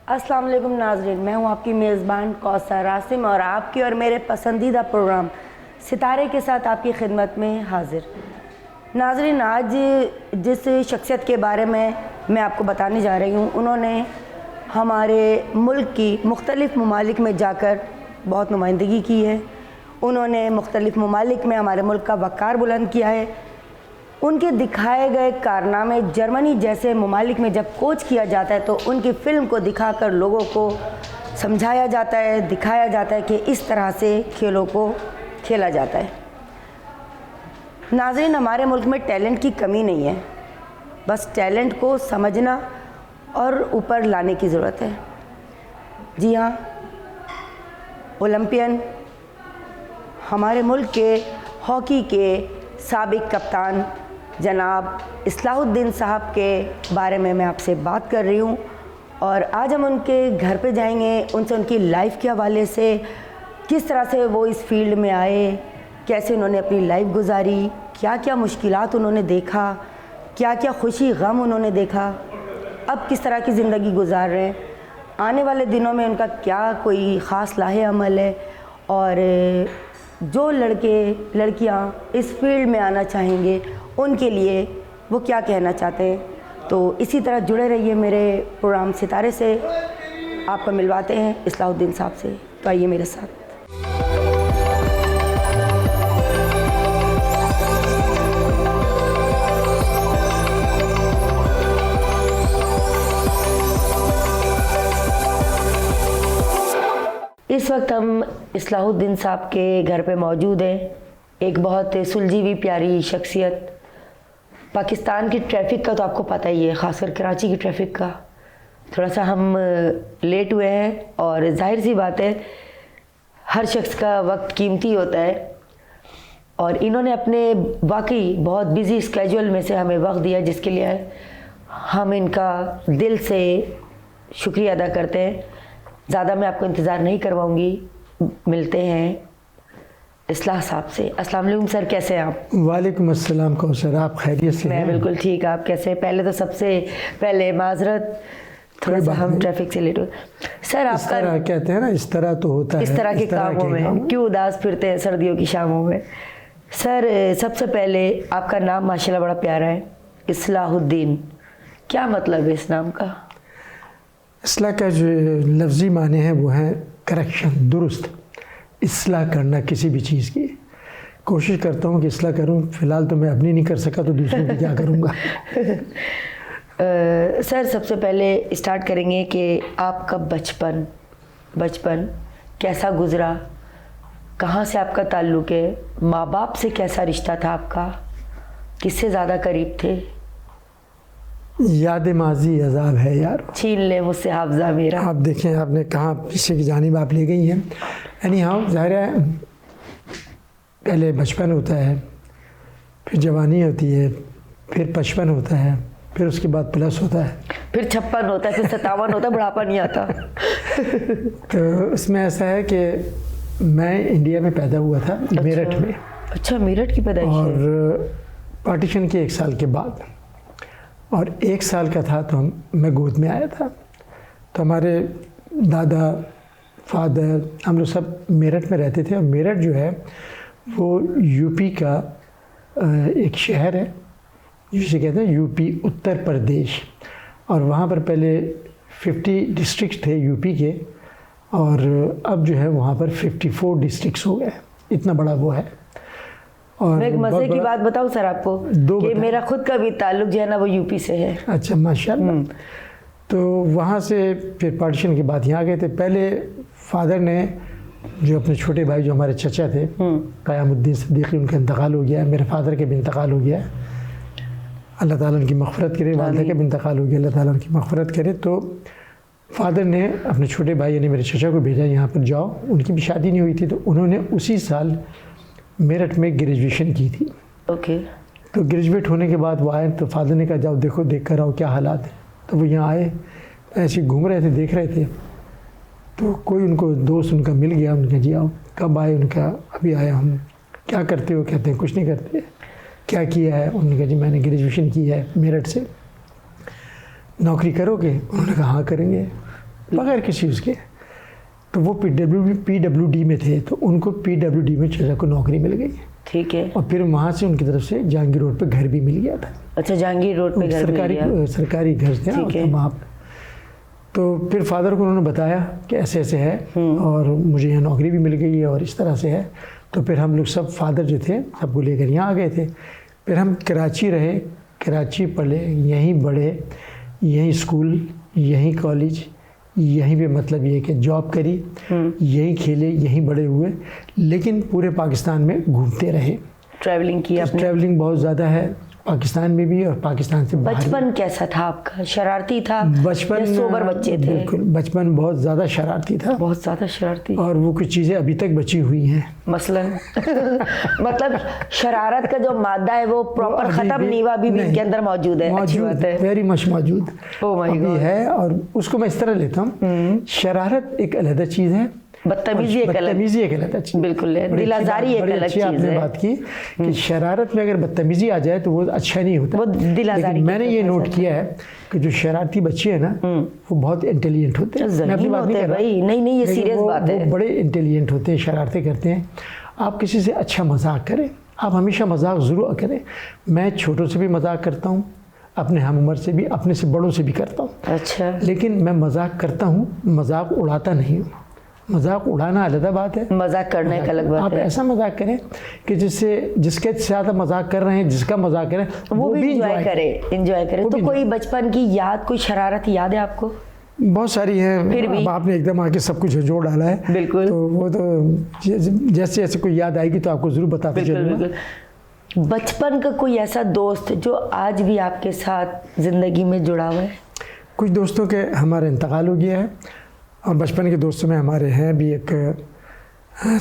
अस्सलाम वालेकुम नाज़रीन, मैं हूं आपकी मेज़बान कौसर आसिम और आपकी और मेरे पसंदीदा प्रोग्राम सितारे के साथ आपकी खिदमत में हाज़िर। नाज़रीन, आज जिस शख्सियत के बारे में मैं आपको बताने जा रही हूं, उन्होंने हमारे मुल्क की मुख्तलिफ़ ममालिक में जाकर बहुत नुमाइंदगी की है। उन्होंने मुख्तलिफ़ ममालिक में हमारे मुल्क का वक़ार बुलंद किया है। उनके दिखाए गए कारनामे जर्मनी जैसे ममालिक में जब कोच किया जाता है तो उनकी फ़िल्म को दिखाकर लोगों को समझाया जाता है, दिखाया जाता है कि इस तरह से खेलों को खेला जाता है। नाज़रीन, हमारे मुल्क में टैलेंट की कमी नहीं है, बस टैलेंट को समझना और ऊपर लाने की ज़रूरत है। जी हाँ, ओलंपियन हमारे मुल्क के हॉकी के साबिक कप्तान जनाब इस्लाहुद्दीन साहब के बारे में मैं आपसे बात कर रही हूँ और आज हम उनके घर पे जाएंगे, उनसे उनकी लाइफ के हवाले से, किस तरह से वो इस फील्ड में आए, कैसे उन्होंने अपनी लाइफ गुजारी, क्या क्या मुश्किलात उन्होंने देखा, क्या क्या खुशी गम उन्होंने देखा, अब किस तरह की ज़िंदगी गुजार रहे हैं, आने वाले दिनों में उनका क्या कोई ख़ास लाहे अमल है और जो लड़के लड़कियां इस फील्ड में आना चाहेंगे उनके लिए वो क्या कहना चाहते हैं। तो इसी तरह जुड़े रहिए मेरे प्रोग्राम सितारे से। आपको मिलवाते हैं इस्लाहुद्दीन साहब से, तो आइए मेरे साथ। इस वक्त हम इस्लाहुद्दीन साहब के घर पे मौजूद हैं। एक बहुत सुलझी हुई प्यारी शख्सियत। पाकिस्तान की ट्रैफ़िक का तो आपको पता ही है, ख़ासकर कराची की ट्रैफ़िक का। थोड़ा सा हम लेट हुए हैं और जाहिर सी बात है हर शख्स का वक्त कीमती होता है और इन्होंने अपने वाकई बहुत बिज़ी स्केड्यूल में से हमें वक्त दिया, जिसके लिए हम इनका दिल से शुक्रिया अदा करते हैं। ज़्यादा मैं आपको इंतज़ार नहीं करवाऊंगी, मिलते हैं इस्लाह साहब से। अस्सलाम वालेकुम सर, कैसे हैं आप? वालेकुम अस्सलाम कौसर, आप खैरियत से हैं? मैं बिल्कुल ठीक, आप कैसे? पहले तो सबसे पहले माजरत, थोड़ा सा हम ट्रैफिक से लेट हुए। सर इस तरह कहते हैं ना, इस तरह तो होता है, इस तरह के कामों में क्यों उदास फिरते हैं सर्दियों की शामों में। सर, सबसे पहले आपका नाम माशाल्लाह बड़ा प्यारा है, इस्लाहुद्दीन। क्या मतलब है इस नाम का? इस्लाह का जो लफ्ज़ी माने हैं वो हैं करेक्शन, दुरुस्त, इस्लाह करना किसी भी चीज़ की। कोशिश करता हूँ कि इस्लाह करूँ। फ़िलहाल तो मैं अपनी नहीं कर सका तो दूसरों की क्या करूँगा। सर, सबसे पहले स्टार्ट करेंगे कि आपका बचपन कैसा गुज़रा, कहाँ से आपका ताल्लुक़ है, माँ बाप से कैसा रिश्ता था आपका, किससे ज़्यादा करीब थे? याद माजी अजाब है यार, छीन ले मुझसे हाफ़ज़ा मेरा। आप देखें, आपने कहाँ पीछे की जानिब आप ले गई हैं। यानी हाँ, ज़ाहिर है पहले बचपन होता है, फिर जवानी होती है, फिर 55 होता है, फिर उसके बाद प्लस होता है, फिर 56 होता है, फिर 57 होता है, बुढ़ापा नहीं आता। तो उसमें ऐसा है कि मैं इंडिया में पैदा हुआ था, मेरठ में। अच्छा, मेरठ की पैदाइश है। और पार्टीशन के 1 साल के बाद, और 1 साल का था तो मैं गोद में आया था। तो हमारे दादा, फादर, हम लोग सब मेरठ में रहते थे। और मेरठ जो है वो यूपी का एक शहर है, जिसे कहते हैं यूपी उत्तर प्रदेश। और वहाँ पर पहले 50 डिस्ट्रिक्ट थे यूपी के, और अब जो है वहाँ पर 54 डिस्ट्रिक्ट्स हो गए। इतना बड़ा वो है। और मैं एक मज़े की बात बताऊं सर आपको कि मेरा खुद का भी ताल्लुक जो है ना वो यूपी से है। अच्छा, माशाल्लाह। तो वहाँ से फिर पार्टीशन के बाद यहाँ गए थे। पहले फादर ने जो अपने छोटे भाई जो हमारे चचा थे, क़यामुद्दीन सिद्दीकी, उनका इंतकाल हो गया है। मेरे फादर के भी इंतकाल हो गया है, अल्लाह ताला उनकी मग़फ़िरत करे। वालिदा के भी इंतकाल हो गया, अल्लाह ताला उनकी मग़फ़िरत करे। तो फादर ने अपने छोटे भाई यानी मेरे चचा को भेजा, यहाँ पर जाओ। उनकी भी शादी नहीं हुई थी, तो उन्होंने उसी साल मेरठ में ग्रेजुएशन की थी। ओके। तो ग्रेजुएट होने के बाद वो आए, तो फादर ने कहा जाओ देखो, देख कर आओ क्या हालात है। तो वो यहाँ आए, ऐसे घूम रहे थे, देख रहे थे। तो कोई उनको दोस्त उनका मिल गया, उनका जी आओ। कब आए? उनका अभी आया हम। क्या करते हो? कहते हैं कुछ नहीं करते। क्या किया है? उन्होंने कहा जी मैंने ग्रेजुएशन की है मेरठ से। नौकरी करोगे? उन्होंने कहा हाँ करेंगे। बगैर किसी उसके। तो वो PWD में थे, तो उनको PWD में चाचा को नौकरी मिल गई। ठीक है। और फिर वहाँ से उनकी तरफ से जहांगीर रोड पे घर भी मिल गया था। अच्छा, जहांगीर रोड पे घर मिल गया। सरकारी घर थे वहाँ पे। तो फिर फादर को उन्होंने बताया कि ऐसे ऐसे है और मुझे यहाँ नौकरी भी मिल गई है और इस तरह से है। तो फिर हम लोग सब, फादर जो थे सबको लेकर यहाँ आ गए थे। फिर हम कराची रहे, कराची पढ़े, यहीं बढ़े, यहीं स्कूल, यहीं कॉलेज, यहीं पे मतलब ये कि जॉब करी, यहीं खेले, यहीं बड़े हुए, लेकिन पूरे पाकिस्तान में घूमते रहे। ट्रैवलिंग की आपने? ट्रैवलिंग बहुत ज़्यादा है, पाकिस्तान में भी और पाकिस्तान से बाहर। बचपन कैसा था आपका? शरारती था? बचपन या सोबर बच्चे थे? बिल्कुल, बचपन बहुत ज़्यादा शरारती था। बहुत ज़्यादा शरारती। और वो कुछ चीज़ें अभी तक बची हुई हैं। मसलन मतलब शरारत का जो मादा है वो प्रॉपर खत्म नहीं हुआ, अभी भी इनके अंदर मौजूद है। अच्छी बात है, वेरी मच मौजूद अभी है। और उसको मैं इस तरह लेता हूँ, शरारत एक अलग चीज़ है, बदतमीजी एक अलग चीज़। बिल्कुल है, दिलाजारी एक अलग चीज़ है। आपने बात की कि शरारत में अगर बदतमीजी आ जाए तो वो अच्छा नहीं होता, वो दिलाजारी। मैंने ये नोट किया है कि जो शरारती बच्चे हैं ना वो बहुत इंटेलिजेंट होते हैं। मैं अपनी बात नहीं कर रहा, नहीं ये सीरियस बात है। वो बड़े इंटेलिजेंट होते हैं, शरारतें करते हैं। आप किसी से अच्छा मजाक करें, आप हमेशा मजाक ज़रूर करें। मैं छोटों से भी मजाक करता हूँ, अपने हम उम्र से भी, अपने से बड़ों से भी करता हूँ। अच्छा। लेकिन मैं मजाक करता हूँ, मजाक उड़ाता नहीं हूँ। मजाक उड़ाना अलग बात है, मजाक करना एक अलग बात है। आप ऐसा मजाक करें कि जिसके साथ मजाक कर रहे हैं, जिसका मजाक करें वो भी इंजॉय करे। तो कोई बचपन की याद, कोई शरारत याद है आपको? बहुत सारी है, फिर भी अब आपने एकदम आके सब कुछ जोड़ डाला है। बिल्कुल। तो वो तो जैसे जैसे कोई याद आएगी तो आपको जरूर बताते चलूँगा। बचपन का कोई ऐसा दोस्त जो आज भी आपके साथ जिंदगी में जुड़ा हुआ है? कुछ दोस्तों के हमारा इंतकाल हो गया है, और बचपन के दोस्तों में हमारे हैं भी एक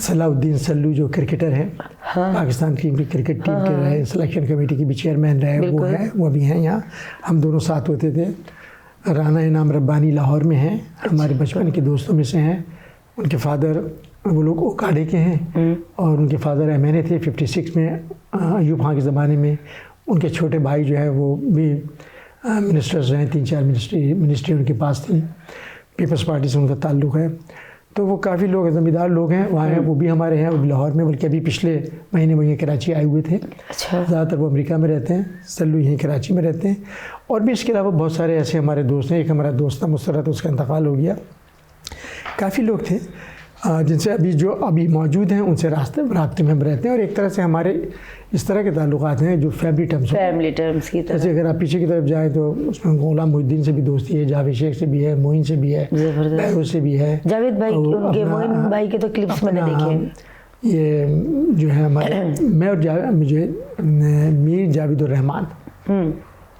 सलाउद्दीन सल्लू जो क्रिकेटर हैं। पाकिस्तान की क्रिकेट टीम के रहे, सिलेक्शन कमेटी की भी चेयरमैन रहे, वो हैं, वो भी हैं यहाँ। हम दोनों साथ होते थे। राना इनाम रब्बानी लाहौर में हैं, हमारे बचपन के दोस्तों में से हैं। उनके फादर, वो लोग ओकाड़े के हैं, और उनके फादर MNA थे 56 में, अयूब खां के ज़माने में। उनके छोटे भाई जो है वो भी मिनिस्टर्स हैं, 3-4 मिनिस्ट्री उनके पास थी। पीपल्स पार्टी से उनका ताल्लुक़ है। तो वो काफ़ी लोग ज़मींदार लोग हैं वहाँ हैं, वो भी हमारे हैं, वो भी लाहौर में, बल्कि अभी पिछले महीने वहीं कराची आए हुए थे। अच्छा। ज़्यादातर वो अमेरिका में रहते हैं, सल्लू यहीं कराची में रहते हैं। और भी इसके अलावा बहुत सारे ऐसे हमारे दोस्त हैं। एक हमारा दोस्त था मुसर्रत, उसका इंतकाल हो गया। काफ़ी लोग थे जिनसे जो अभी मौजूद हैं उनसे रास्ते में हम रहते हैं। और एक तरह से हमारे इस तरह के ताल्लुकात हैं जो फैमिली टर्म्स की तरह। जैसे अगर आप पीछे की तरफ जाएं तो उसमें गुलाम मुहिद्दीन से भी दोस्ती है, जावेद शेख से भी है, मोइन से भी है, बैरू से भी है। जावेद भाई, उनके मोइन भाई के तो क्लिप्स मैंने देखे। ये जो है हमारे मैं और मुझे मीर जावेद रहमान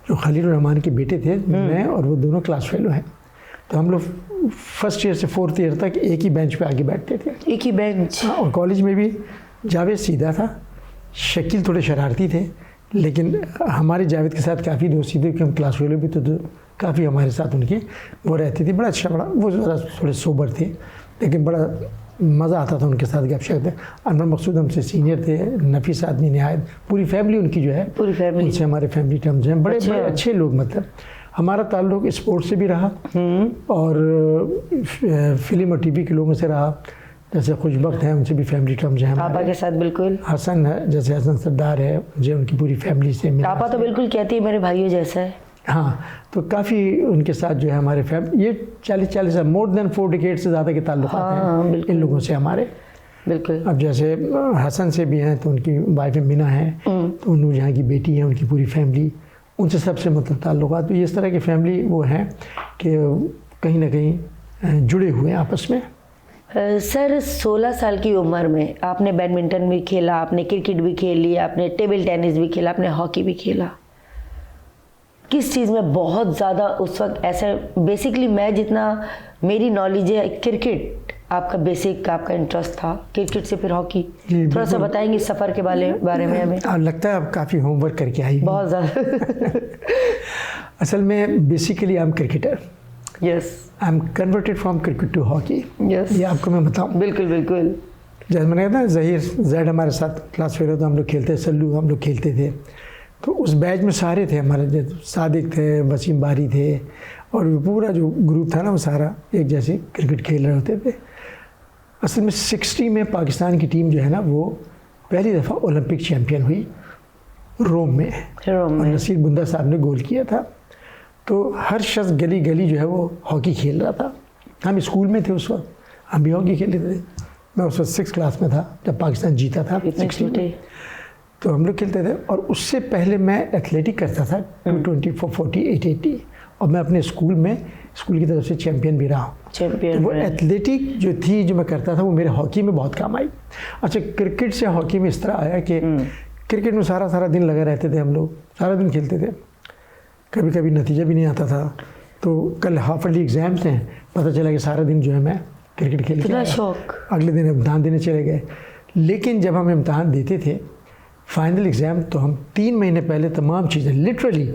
जो खलील रहमान के बेटे थे, मैं और वो दोनों क्लास फेलो हैं। तो हम लोग फर्स्ट ईयर से 4th ईयर तक एक ही बेंच पे आगे बैठते थे। एक ही बेंच। और कॉलेज में भी जावेद सीधा था, शकील थोड़े शरारती थे, लेकिन हमारे जावेद के साथ काफ़ी दोस्ती थी कि हम क्लास फेलो भी तो काफ़ी हमारे साथ उनके वो रहती थी। बड़ा अच्छा, बड़ा वो ज़रा थोड़े सोबर थे, लेकिन बड़ा मज़ा आता था उनके साथ गपशप। अनवर मकसूद हमसे सीनियर थे, नफीस आदमी नहायत, पूरी फैमिली उनकी जो है, पूरी फैमिली उनसे हमारे फैमिली टर्म्स हैं। बड़े अच्छे लोग। मतलब हमारा ताल्लुक़ स्पोर्ट्स से भी रहा और फिल्म और TV के लोगों से रहा। जैसे खुशबख्त हैं, उनसे भी फैमिली टर्म्स हैं। पापा के साथ बिल्कुल। हसन है, जैसे हसन सरदार है, मुझे उनकी पूरी फैमिली से मिला। पापा तो बिल्कुल कहती है मेरे भाइयों जैसा है। हाँ, तो काफ़ी उनके साथ जो है हमारे फैमिली, ये 40 मोर देन 4 डिकेड से ज़्यादा के ताल्लुकात हैं इन लोगों से हमारे। बिल्कुल। अब जैसे हसन से भी हैं तो उनकी वाइफ मिना है, तो उन जहाँ की बेटी है, उनकी पूरी फैमिली, उनसे सबसे मतलब ताल्लुकात। तो इस तरह की फैमिली वो हैं कि कहीं ना कहीं जुड़े हुए हैं आपस में। सर, 16 साल की उम्र में आपने बैडमिंटन भी खेला, आपने क्रिकेट भी खेल लिया, आपने टेबल टेनिस भी खेला, आपने हॉकी भी खेला। किस चीज़ में बहुत ज़्यादा उस वक्त ऐसे, बेसिकली मैं जितना मेरी नॉलेज है क्रिकेट, आपका बेसिक आपका इंटरेस्ट था क्रिकेट से फिर हॉकी। थोड़ा सा बताएंगे सफ़र के बारे में हमें। लगता है आप काफ़ी होमवर्क करके आई। बहुत ज़्यादा। असल में basically I am cricketer. Yes. I am converted from cricket to hockey. Yes. ये आपको मैं बताऊँ। बिल्कुल बिल्कुल। जैसे मैंने कहा था, जहीर जैड हमारे साथ क्लास फेलो, तो हम लोग खेलते, सल्लू हम लोग खेलते थे। तो उस बैच में सारे थे हमारे, जैसे सादिक थे, वसीम बारी थे, और वो पूरा जो ग्रुप था ना वो सारा एक जैसे क्रिकेट खेल रहे होते थे। असल में 60 में पाकिस्तान की टीम जो है ना वो पहली दफ़ा ओलंपिक चैम्पियन हुई रोम में। और नसीर बुंदा साहब ने गोल किया था। तो हर शख्स गली गली जो है वो हॉकी खेल रहा था। हम स्कूल में थे उस वक्त, हम भी हॉकी खेलते थे। मैं उस वक्त 6th क्लास में था जब पाकिस्तान जीता था 60 में। तो हम लोग खेलते थे। और उससे पहले मैं एथलेटिक करता था 220, 440, 880। और मैं अपने स्कूल की तरफ से चैम्पियन भी रहा हूँ। तो वो एथलेटिक जो थी जो मैं करता था वो मेरे हॉकी में बहुत काम आई। अच्छा, क्रिकेट से हॉकी में इस तरह आया कि क्रिकेट में सारा दिन लगे रहते थे हम लोग, सारा दिन खेलते थे, कभी कभी नतीजा भी नहीं आता था। तो कल हाफ ईयरली एग्ज़ाम्स हैं, पता चला कि सारा दिन जो है मैं क्रिकेट खेल के आया। अगले दिन इम्तहान देने चले गए। लेकिन जब हम इम्तहान देते थे फाइनल एग्ज़ाम, तो हम 3 महीने पहले तमाम चीज़ें लिटरली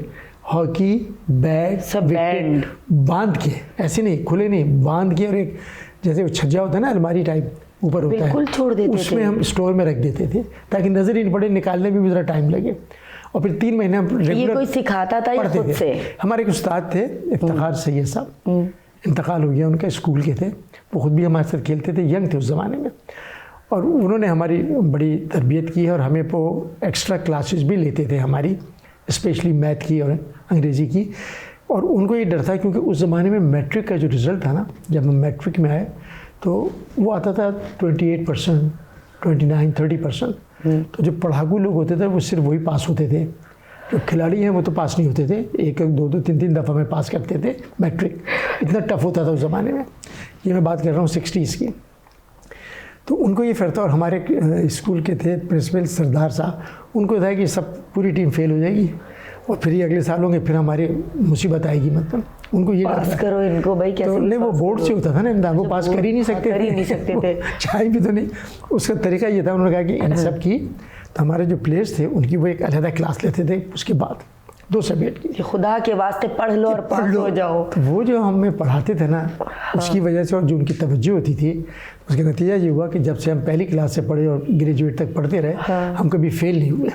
हॉकी बैग सब विकेट बांध के, ऐसे नहीं खुले नहीं, बांध के, और एक जैसे वो छज्जा होता है ना अलमारी टाइप ऊपर होता है, छोड़ देते उसमें हम स्टोर में रख देते थे ताकि नज़र ही नहीं पड़े, निकालने में भी ज़रा टाइम लगे। और फिर 3 महीने हम रेगुलर ये कोई सिखाता था या खुद से? हमारे एक उस्ताद थे इफ्तिखार सैयद साहब, इंतकाल हो गया उनका, स्कूल के थे, वो खुद भी हमारे साथ खेलते थे, यंग थे उस ज़माने में। और उन्होंने हमारी बड़ी तरबियत की और हमें वो एक्स्ट्रा क्लासेस भी लेते थे हमारी, स्पेशली मैथ की और अंग्रेज़ी की। और उनको ये डर था क्योंकि उस ज़माने में मैट्रिक का जो रिज़ल्ट था ना, जब हम मैट्रिक में आए तो वो आता था 28%, 29, 30%। तो जो पढ़ाकू लोग होते थे वो सिर्फ वही पास होते थे, जो खिलाड़ी हैं वो तो पास नहीं होते थे, 1-2, 3 दफ़ा में पास करते थे मैट्रिक। इतना टफ होता था उस ज़माने में। ये मैं बात कर रहा हूँ 60s की। तो उनको ये फिर था, और हमारे स्कूल के थे प्रिंसिपल सरदार साहब, उनको था कि सब पूरी टीम फेल हो जाएगी और फिर ये अगले साल होंगे, फिर हमारी मुसीबत आएगी, मतलब उनको ये पास करो इनको भाई कैसे। तो नहीं, वो बोर्ड से होता था ना इम्तिहान, वो पास कर ही नहीं सकते थे, चाहे भी तो नहीं। उसका तरीका ये था, उन्होंने कहा कि इन सब की, तो हमारे जो प्लेयर्स थे उनकी वो एक अलग क्लास लेते थे उसके बाद 2 सब्जेक्ट की, खुदा के वास्ते पढ़ लो और पास हो जाओ। तो वो जो हमें पढ़ाते थे ना, उसकी वजह से और जो उनकी तवज्जो होती थी, उसका नतीजा ये हुआ कि जब से हम पहली क्लास से पढ़े और ग्रेजुएट तक पढ़ते रहे, हम कभी फेल नहीं हुए।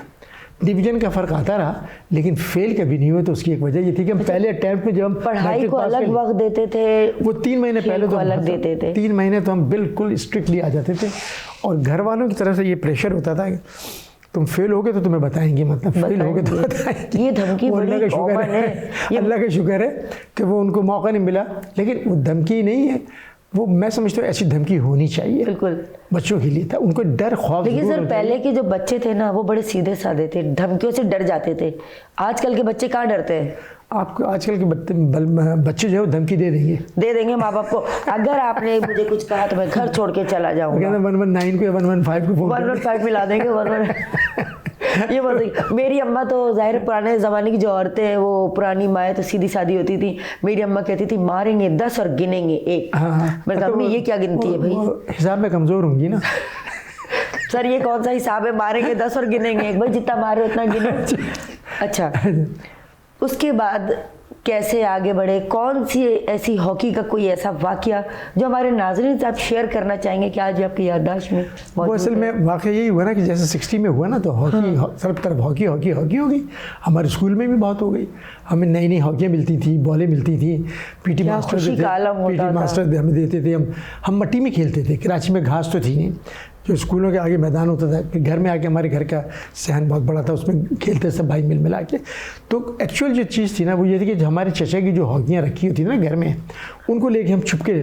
डिवीजन का फ़र्क आता रहा लेकिन फेल कभी नहीं हुए। तो उसकी एक वजह ये थी कि हम पहले अटैम्प्ट में जब हम पढ़ाई को अलग वक्त देते थे, वो 3 महीने पहले तो अलग देते थे। 3 महीने तो हम बिल्कुल स्ट्रिक्टली आ जाते थे। और घर वालों की तरफ से ये प्रेशर होता था, तुम फेल होगे तो तुम्हें बताएंगे, मतलब फेल होगे तो बताएंगे। ये धमकी बड़ी कॉमन है। अल्लाह का शुक्र है कि वो उनको मौका नहीं मिला, लेकिन वो धमकी नहीं है, वो मैं समझता हूँ ऐसी धमकी होनी चाहिए, बिल्कुल बच्चों के लिए था, उनको डर खौफ। लेकिन सर पहले के जो बच्चे थे ना वो बड़े सीधे साधे थे, धमकियों से डर जाते थे। आजकल के बच्चे कहाँ डरते हैं? आपको आजकल के बच्चे जो है धमकी दे देंगे माँ बाप को, अगर आपने मुझे कुछ कहा तो मैं घर छोड़ के चला जाऊंगा। 119 को 115 को 115 मिला देंगे। ये बताइए, मेरी अम्मा तो जाहिर पुराने ज़माने की जो औरतें हैं वो पुरानी माएँ तो सीधी सादी होती थी। मेरी अम्मा कहती थी मारेंगे 10 और गिनेंगे 1। मैं कहा अम्मी ये क्या गिनती है भाई? हिसाब में कमज़ोर होंगी ना। सर ये कौन सा हिसाब है, मारेंगे 10 और गिनेंगे 1? भाई जितना मारे उतना गिने। अच्छा, उसके बाद कैसे आगे बढ़े? कौन सी ऐसी हॉकी का कोई ऐसा वाकया जो हमारे नाज़रीन से आप शेयर करना चाहेंगे कि आज आपकी याददाश्त में? वो असल में वाकया यही हुआ ना कि जैसे 60 में हुआ ना, तो हॉकी सब तरफ हॉकी हो गई। हमारे स्कूल में भी बहुत हो गई, हमें नई नई हॉकियाँ मिलती थी, बॉलें मिलती थी, पीटी मास्टर हमें देते थे। हम मट्टी में खेलते थे, कराची में घास तो थी नहीं, जो स्कूलों के आगे मैदान होता था, फिर घर में आके हमारे घर का सहन बहुत बड़ा था, उसमें खेलते सब भाई मिल मिला के। तो एक्चुअल जो चीज़ थी ना वो ये थी कि हमारे चचा की जो हॉकियाँ रखी होती थी ना घर में, उनको लेके हम छुप के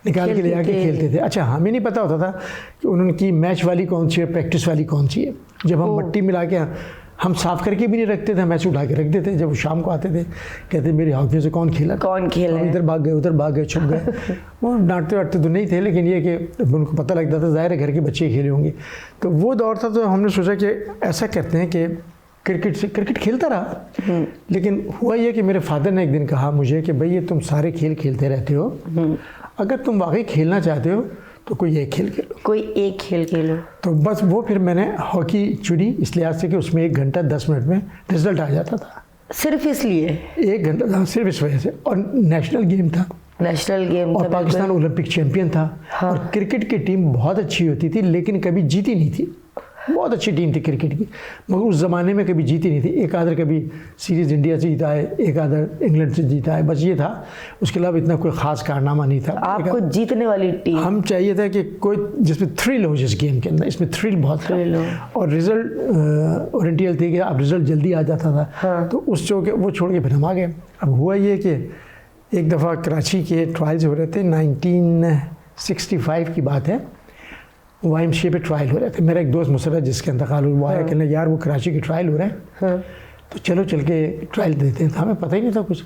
निकाल के ले आके खेलते थे। अच्छा, हमें नहीं पता होता था कि उनकी मैच वाली कौन सी है, प्रैक्टिस वाली कौन सी है। जब हम मट्टी मिला के हम साफ़ करके भी नहीं रखते थे, मैच उठा के रख देते। जब वो शाम को आते थे कहते मेरी हॉकी से कौन खेला, इधर भाग गए उधर भाग गए, छुप गए। वो डांटते वाटते तो नहीं थे, लेकिन ये कि उनको पता लगता था ज़ाहिर है घर के बच्चे खेले होंगे। तो वो दौर था, तो हमने सोचा कि ऐसा करते हैं कि क्रिकेट खेलता रहा। लेकिन हुआ ये कि मेरे फादर ने एक दिन कहा मुझे कि भाई ये तुम सारे खेल खेलते रहते हो, अगर तुम वाकई खेलना चाहते हो तो कोई एक खेल खेलो, कोई एक खेल खेलो। तो बस वो फिर मैंने हॉकी चुनी इस लिहाज से कि उसमें 1 घंटा 10 मिनट में रिजल्ट आ जाता था। सिर्फ इसलिए 1 घंटा? सिर्फ इस वजह से। और नेशनल गेम था, और पाकिस्तान ओलंपिक चैंपियन था। और क्रिकेट की टीम बहुत अच्छी होती थी लेकिन कभी जीती नहीं थी। बहुत अच्छी टीम थी क्रिकेट की, मगर उस ज़माने में कभी जीती नहीं थी। एक आधर कभी सीरीज़ इंडिया से जीता है, एक आधर इंग्लैंड से जीता है, बस ये था। उसके अलावा इतना कोई ख़ास कारनामा नहीं था। आपको जीतने वाली टीम हम चाहिए था कि कोई जिसमें थ्रिल हो जिस गेम के अंदर, इसमें थ्रिल बहुत था और रिज़ल्ट ओरिएंटल थी कि अब रिज़ल्ट जल्दी आ जाता था। हाँ। तो उस वो छोड़ के फिर हम आ गए। अब हुआ ये कि एक दफ़ा कराची के ट्रायल्स हो रहे थे, 1965 की बात है, YMCA पे ट्रायल हो रहे थे। मेरा एक दोस्त मुसरत जिसका इंतकाल हुआ, वो आया कहने यार वो कराची के ट्रायल हो रहे हैं, हाँ। तो चलो चल के ट्रायल देते हैं। तो हमें पता ही नहीं था कुछ,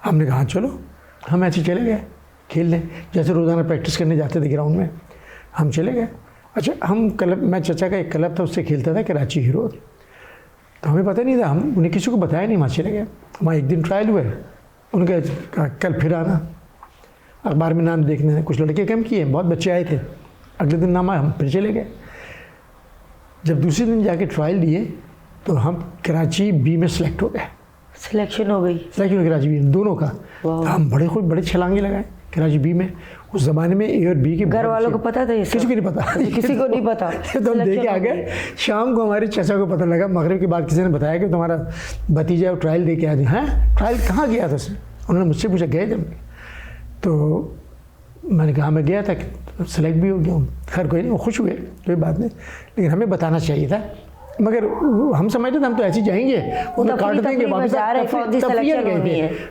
हमने कहा चलो, हम ऐसे चले गए खेलने, जैसे रोज़ाना प्रैक्टिस करने जाते थे ग्राउंड में, हम चले गए। अच्छा, हम क्लब, मैं चचा का एक क्लब था उससे खेलता था, कराची हीरो, तो हमें पता नहीं था, हम उन्हें किसी को बताया नहीं, वहाँ चले गए। वहाँ एक दिन ट्रायल हुए, उनका कल फिर आना, अखबार में नाम देखने, कुछ लड़के कम किए, बहुत बच्चे आए थे। अगले दिन नाम आया, हम फिर चले गए। जब दूसरे दिन जाके ट्रायल दिए तो हम कराची बी में सेलेक्ट हो गए। सिलेक्शन हो गई? सिलेक्शन कराची बी दोनों का। तो हम बड़े छलांगे लगाए कराची बी में। उस ज़माने में ए और बी के घर वालों को पता था ये सब? किसी को नहीं पता। किसी को नहीं पता। तो हम देखे आ गए। शाम को हमारे चचा को पता लगा, मगरिब के बाद किसी ने बताया कि तुम्हारा भतीजा ट्रायल दे के आया। हैं, ट्रायल कहाँ गया था उसने? उन्होंने मुझसे पूछा, गए थे? तो मैंने कहा मैं गया था, सेलेक्ट भी हो गया हूँ। खैर कोई नहीं, वो खुश हुए, कोई बात नहीं, लेकिन हमें बताना चाहिए था। मगर हम समझते थे हम तो ऐसे जाएंगे, उन्हें काट देंगे वापस,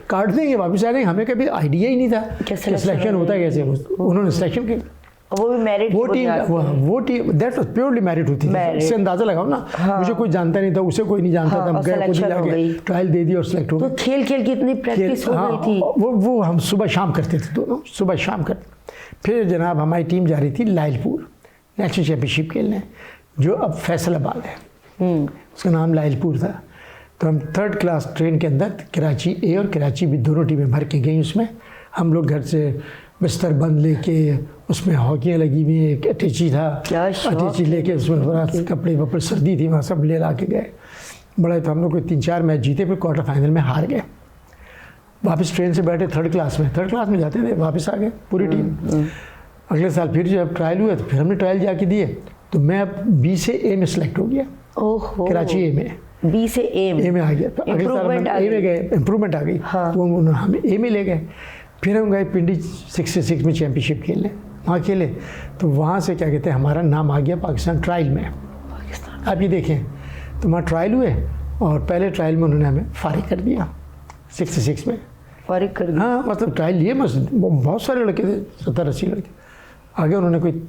काट देंगे वापस आ जाएंगे। हमें कभी आइडिया ही नहीं था कि सिलेक्शन होता है कैसे। उन्होंने सिलेक्शन किया, वो भी मेरिट, वो team that was purely merit होती थी। इससे अंदाजा लगाओ ना। हाँ। मुझे कोई जानता नहीं था, उसे कोई नहीं जानता था, हम गए, खुद जाके ट्रायल दे दी और सिलेक्ट हो गए। तो खेल की इतनी प्रैक्टिस हो गई थी। वो हम सुबह शाम करते थे, दोनों सुबह शाम करते। फिर जनाब हमारी टीम जा रही थी लायलपुर नेशनल चैम्पियनशिप खेलने, जो अब फैसलाबाद है, उसका नाम लायलपुर था। तो हम 3rd क्लास ट्रेन के अंदर कराची ए और कराची बी दोनों टीमें भर के गई। उसमें हम लोग घर से बिस्तर बंद लेके, उसमें हॉकियाँ लगी हुई, एक अटैची था, अटैची लेके उसमें थोड़ा कपड़े वपड़े, सर्दी थी, वहाँ सब ले ला के गए। बड़ा तो हम लोग कोई 3-4 मैच जीते, फिर क्वार्टर फाइनल में हार गए। वापस ट्रेन से बैठे 3rd क्लास में जाते थे, वापस आ गए पूरी टीम। अगले साल फिर जब ट्रायल हुए तो फिर हमने ट्रायल जाके दिए, तो मैं अब बी से ए में सेलेक्ट हो गया। ओहो, कराची ए में, बी से ए में आ गया। अगले साल हम ए में गए, इम्प्रूवमेंट आ गई। हाँ। तो हम ए में ले गए। फिर हम गए पिंडी 66 में चैम्पियनशिप खेलने, वहाँ खेले। तो वहाँ से क्या कहते हैं, हमारा नाम आ गया पाकिस्तान ट्रायल में। आप ये देखें, तो वहाँ ट्रायल हुए और पहले ट्रायल में उन्होंने हमें फारिग कर दिया, 66 में फारिग कर दिया। हाँ, मतलब ट्रायल लिए बस, बहुत सारे लड़के थे, 70-80 लड़के आगे, उन्होंने कोई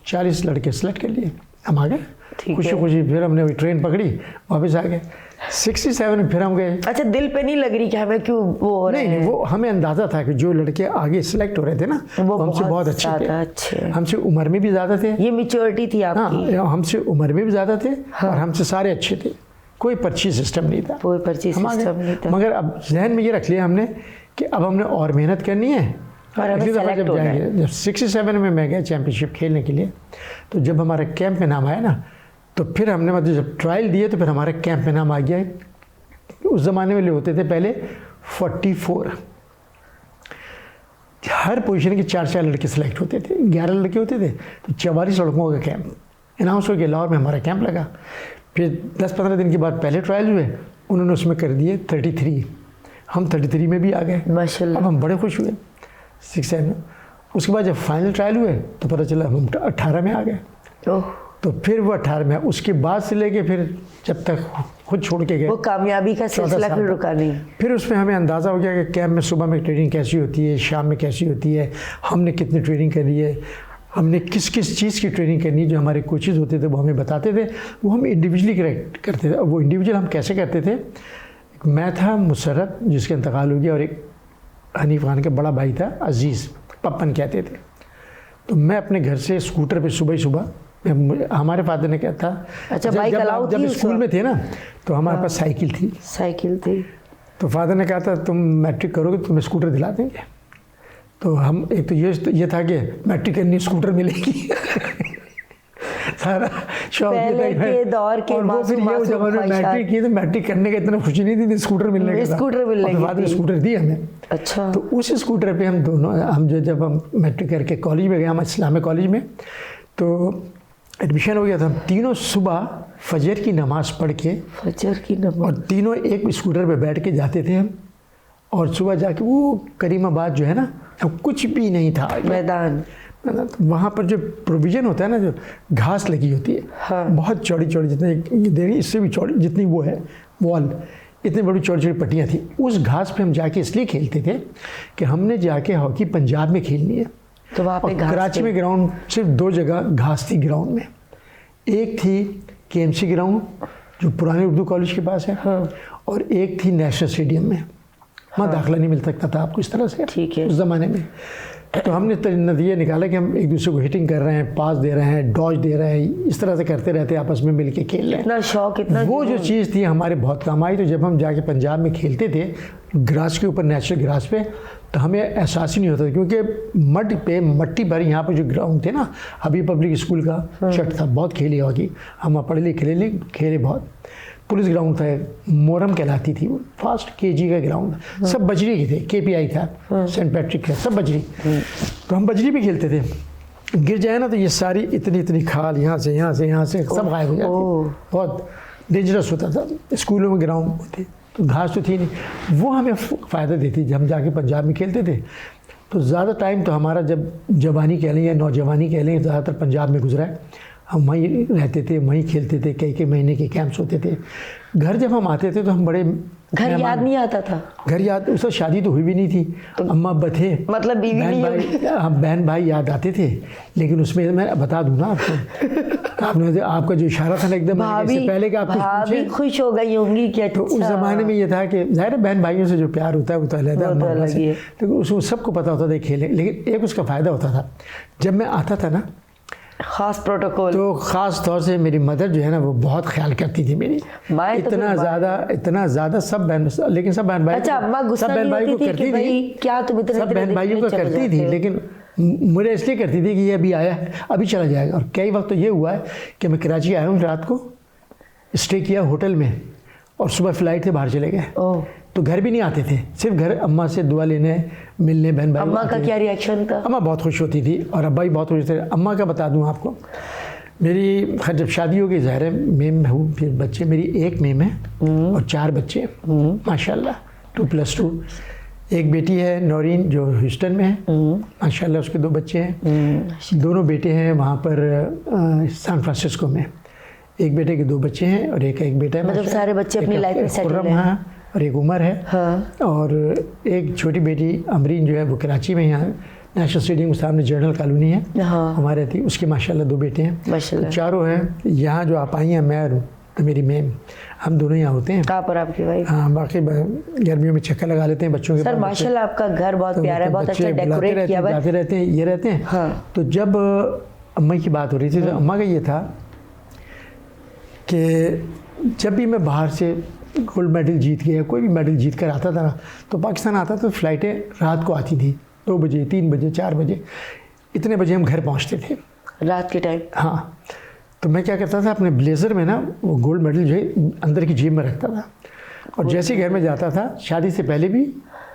40 लड़के सेलेक्ट कर लिए, हम आ गए खुशी खुशी। फिर हमने वही ट्रेन पकड़ी, वापस आ गए। 67 में फिर हम गए। अच्छा, दिल पे नहीं लग रही कि हमें क्यों वो हो रहे हैं? नहीं, वो हमें अंदाज़ा था कि जो लड़के आगे सेलेक्ट हो रहे थे ना, वो हमसे बहुत अच्छे थे, हमसे उम्र में भी ज़्यादा थे। ये मैच्योरिटी थी आपकी। हाँ, हमसे उम्र में भी ज़्यादा थे। हाँ। और हमसे सारे अच्छे थे, कोई पर्ची सिस्टम नहीं था, कोई पर्ची सिस्टम नहीं था। मगर अब जहन में ये रख लिया हमने कि अब हमने और मेहनत करनी है और अगली दफ़ा जब जाएंगे। जब 67 में मैं गया चैम्पियनशिप खेलने के लिए, तो जब हमारे कैंप में नाम आया ना, तो फिर हमने मतलब जब ट्रायल दिए तो फिर हमारे कैंप में नाम आ गया। उस ज़माने में होते थे पहले 44, हर पोजीशन के 4-4 लड़के सेलेक्ट होते थे, 11 लड़के होते थे, तो 44 लड़कों का कैंप अनाउंस हो गया। लाहौर में हमारा कैंप लगा। फिर 10-15 दिन के बाद पहले ट्रायल हुए, उन्होंने उसमें कर दिए 33, हम 33 में भी आ गए माशाल्लाह। अब हम बड़े खुश हुए 67 में। उसके बाद जब फाइनल ट्रायल हुए तो पता चला हम 18 में आ गए। तो फिर वो 18 में, उसके बाद से लेके फिर जब तक खुद छोड़ के गए, वो कामयाबी का सिलसिला फिर रुका नहीं। फिर उसमें हमें अंदाज़ा हो गया कि कैंप में सुबह में ट्रेनिंग कैसी होती है, शाम में कैसी होती है, हमने कितनी ट्रेनिंग करी है, हमने किस किस चीज़ की ट्रेनिंग करनी है। जो हमारे कोचेज़ होते थे वो हमें बताते थे, वो हम इंडिविजुअली करते थे। और वो इंडिविजुअल हम कैसे करते थे, मैं था, मुसरत जिसका इंतकाल हो गया, और एक हनीफ खान का बड़ा भाई था अजीज़, पप्पन कहते थे। तो मैं अपने घर से स्कूटर पे सुबह ही सुबह, हमारे फादर ने क्या था, अच्छा बाइक अलाउ थी? जब स्कूल में थे ना तो हमारे पास साइकिल थी। तो फादर ने कहा था तुम मैट्रिक करोगे तो तुम्हें स्कूटर दिला देंगे। तो हम एक तो ये था कि मैट्रिक करनी स्कूटर मिलेगी सारा शौक के दौर के। और वो फिर ये जब हमने मैट्रिक की तो मैट्रिक करने का इतना खुशी नहीं थी, स्कूटर मिलने का, फादर ने स्कूटर दी हमें। अच्छा। तो उस स्कूटर पे हम दोनों, जब हम मैट्रिक करके कॉलेज में गए, हम इस्लामिक कॉलेज में, तो एडमिशन हो गया था। हम तीनों सुबह फजर की नमाज़ पढ़ के, फजर की नमाज, और तीनों एक स्कूटर पे बैठ के जाते थे हम, और सुबह जाके वो करीमाबाद जो है ना, अब कुछ भी नहीं था मैदान, तो वहाँ पर जो प्रोविज़न होता है ना, जो घास लगी होती है, हाँ। बहुत चौड़ी चौड़ी, जितने देरी इससे भी चौड़ी जितनी वो है वॉल, इतनी बड़ी चौड़ी चौड़ी पट्टियाँ थी। उस घास पे हम जाके इसलिए खेलते थे कि हमने जाके हॉकी पंजाब में खेलनी है। तो वहाँ पे और कराची में ग्राउंड सिर्फ 2 जगह घास थी ग्राउंड में। एक थी KMC ग्राउंड जो पुराने उर्दू कॉलेज के पास है, हाँ। और एक थी नेशनल स्टेडियम में। वहाँ दाखिला नहीं मिल सकता था आपको इस तरह से, ठीक है। उस ज़माने में। तो हमने नतीजा निकाला कि हम एक दूसरे को हिटिंग कर रहे हैं, पास दे रहे हैं, डॉज दे रहे हैं, इस तरह से करते रहते आपस में मिल के खेल रहे हैं। इतना शौक, इतना वो जो चीज़ थी हमारे बहुत काम आई। तो जब हम जाके पंजाब में खेलते थे ग्रास के ऊपर, नेचुरल ग्रास पे, तो हमें एहसास ही नहीं होता था, क्योंकि मड पे मट्टी भरी यहाँ पर जो ग्राउंड थे ना, हबीब पब्लिक स्कूल का चट था, बहुत खेली हॉकी हम, पढ़े लिखे खेले बहुत। पुलिस ग्राउंड था, मोरम कहलाती थी वो, फास्ट KG का ग्राउंड, सब बजरी के थे, KPI था, सेंट पैट्रिक का, सब बजरी। तो हम बजरी भी खेलते थे, गिर जाए ना तो ये सारी इतनी इतनी खाल यहाँ से सब गायब हो जाती। बहुत डेंजरस होता था। स्कूलों में ग्राउंड होते तो घास तो थी नहीं, वो हमें फ़ायदा देती। जब हम जाके पंजाब में खेलते थे तो ज़्यादा टाइम तो हमारा, जब जवानी कह लें या नौजवानी कह लें, ज़्यादातर पंजाब में गुजरा है। हम वहीं रहते थे, वहीं खेलते थे, कई महीने के कैंप्स होते थे। घर जब हम आते थे तो हम बड़े, घर याद नहीं आता था। घर याद, उस वक्त शादी तो हुई भी नहीं थी, तो अम्मा अब्बा थे, मतलब बीवी नहीं भाई, हम बहन भाई याद आते थे। लेकिन उसमें मैं बता दूं ना आपको, आपने आपका जो इशारा था ना एकदम इससे पहले कि आप भाभी खुश हो गई होंगी कि अच्छा। तो उस ज़माने में ये था कि ज़ाहिर है बहन भाइयों से जो प्यार होता है वो तो अलग है, लेकिन उसको सबको पता होता था खेले। लेकिन एक उसका फ़ायदा होता था, जब मैं आता था ना, खास प्रोटोकॉल, तो ख़ास तौर से मेरी मदर जो है ना वो बहुत ख्याल करती थी मेरी, इतना ज़्यादा सब बहन, लेकिन सब बहन भाई, अच्छा अम्मा गुस्सा सब बहन भाई को करती थी, क्या तुम इतने, सब बहन भाइयों को करती थी, लेकिन मुझे इसलिए करती थी कि ये अभी आया है, अभी चला जाएगा। और कई वक्त तो ये हुआ है कि मैं कराची आया हूँ, रात को स्टे किया होटल में, और सुबह फ्लाइट से बाहर चले गए, तो घर भी नहीं आते थे, सिर्फ घर अम्मा से दुआ लेने, मिलने, बहन भाई। अम्मा का क्या रिएक्शन था? अम्मा बहुत खुश होती थी और अब्बा भी बहुत खुश थे। अम्मा का बता दूं आपको, मेरी खैर जब शादी हो गई, ज़ाहिर है मेम हूँ, फिर बच्चे, मेरी एक मेम है और 4 बच्चे माशाल्लाह, 2+2। एक बेटी है नौरीन जो ह्यूस्टन में है, माशाल्लाह उसके 2 बच्चे हैं। दोनों बेटे हैं वहाँ पर सैन फ्रांसिस्को में। एक बेटे के 2 बच्चे हैं और एक बेटा है। मतलब सारे बच्चे अपनी लाइफ में सेटल हैं। और एक उमर है, हाँ। और एक छोटी बेटी अमरीन जो है वो कराची में, यहाँ नेशनल स्टेडियम के सामने जर्नल कॉलोनी है, हाँ। हमारे थी, उसके माशाल्लाह 2 बेटे हैं, तो चारों हैं। यहाँ जो आप आई हैं मैं और तो मेरी मैम, हम दोनों यहाँ होते हैं। कहाँ पर आपकी वाइफ? हाँ, बाकी गर्मियों में चक्कर लगा लेते हैं बच्चों के। सर माशाल्लाह आपका घर बहुत प्यारा है, बहुत अच्छा डेकोरेट किया हुआ है, जाते रहते हैं, ये रहते हैं, हाँ। तो जब अम्मा की बात हो रही थी तो अम्मा का ये था कि जब भी मैं बाहर से गोल्ड मेडल जीत गया, कोई भी मेडल जीत कर आता था ना, तो पाकिस्तान आता तो फ़्लाइटें रात को आती थी, 2 बजे, 3 बजे, 4 बजे, इतने बजे हम घर पहुंचते थे रात के टाइम। हाँ, तो मैं क्या करता था, अपने ब्लेज़र में ना वो गोल्ड मेडल जो है अंदर की जेब में रखता था, और जैसे ही घर में जाता था, शादी से पहले भी,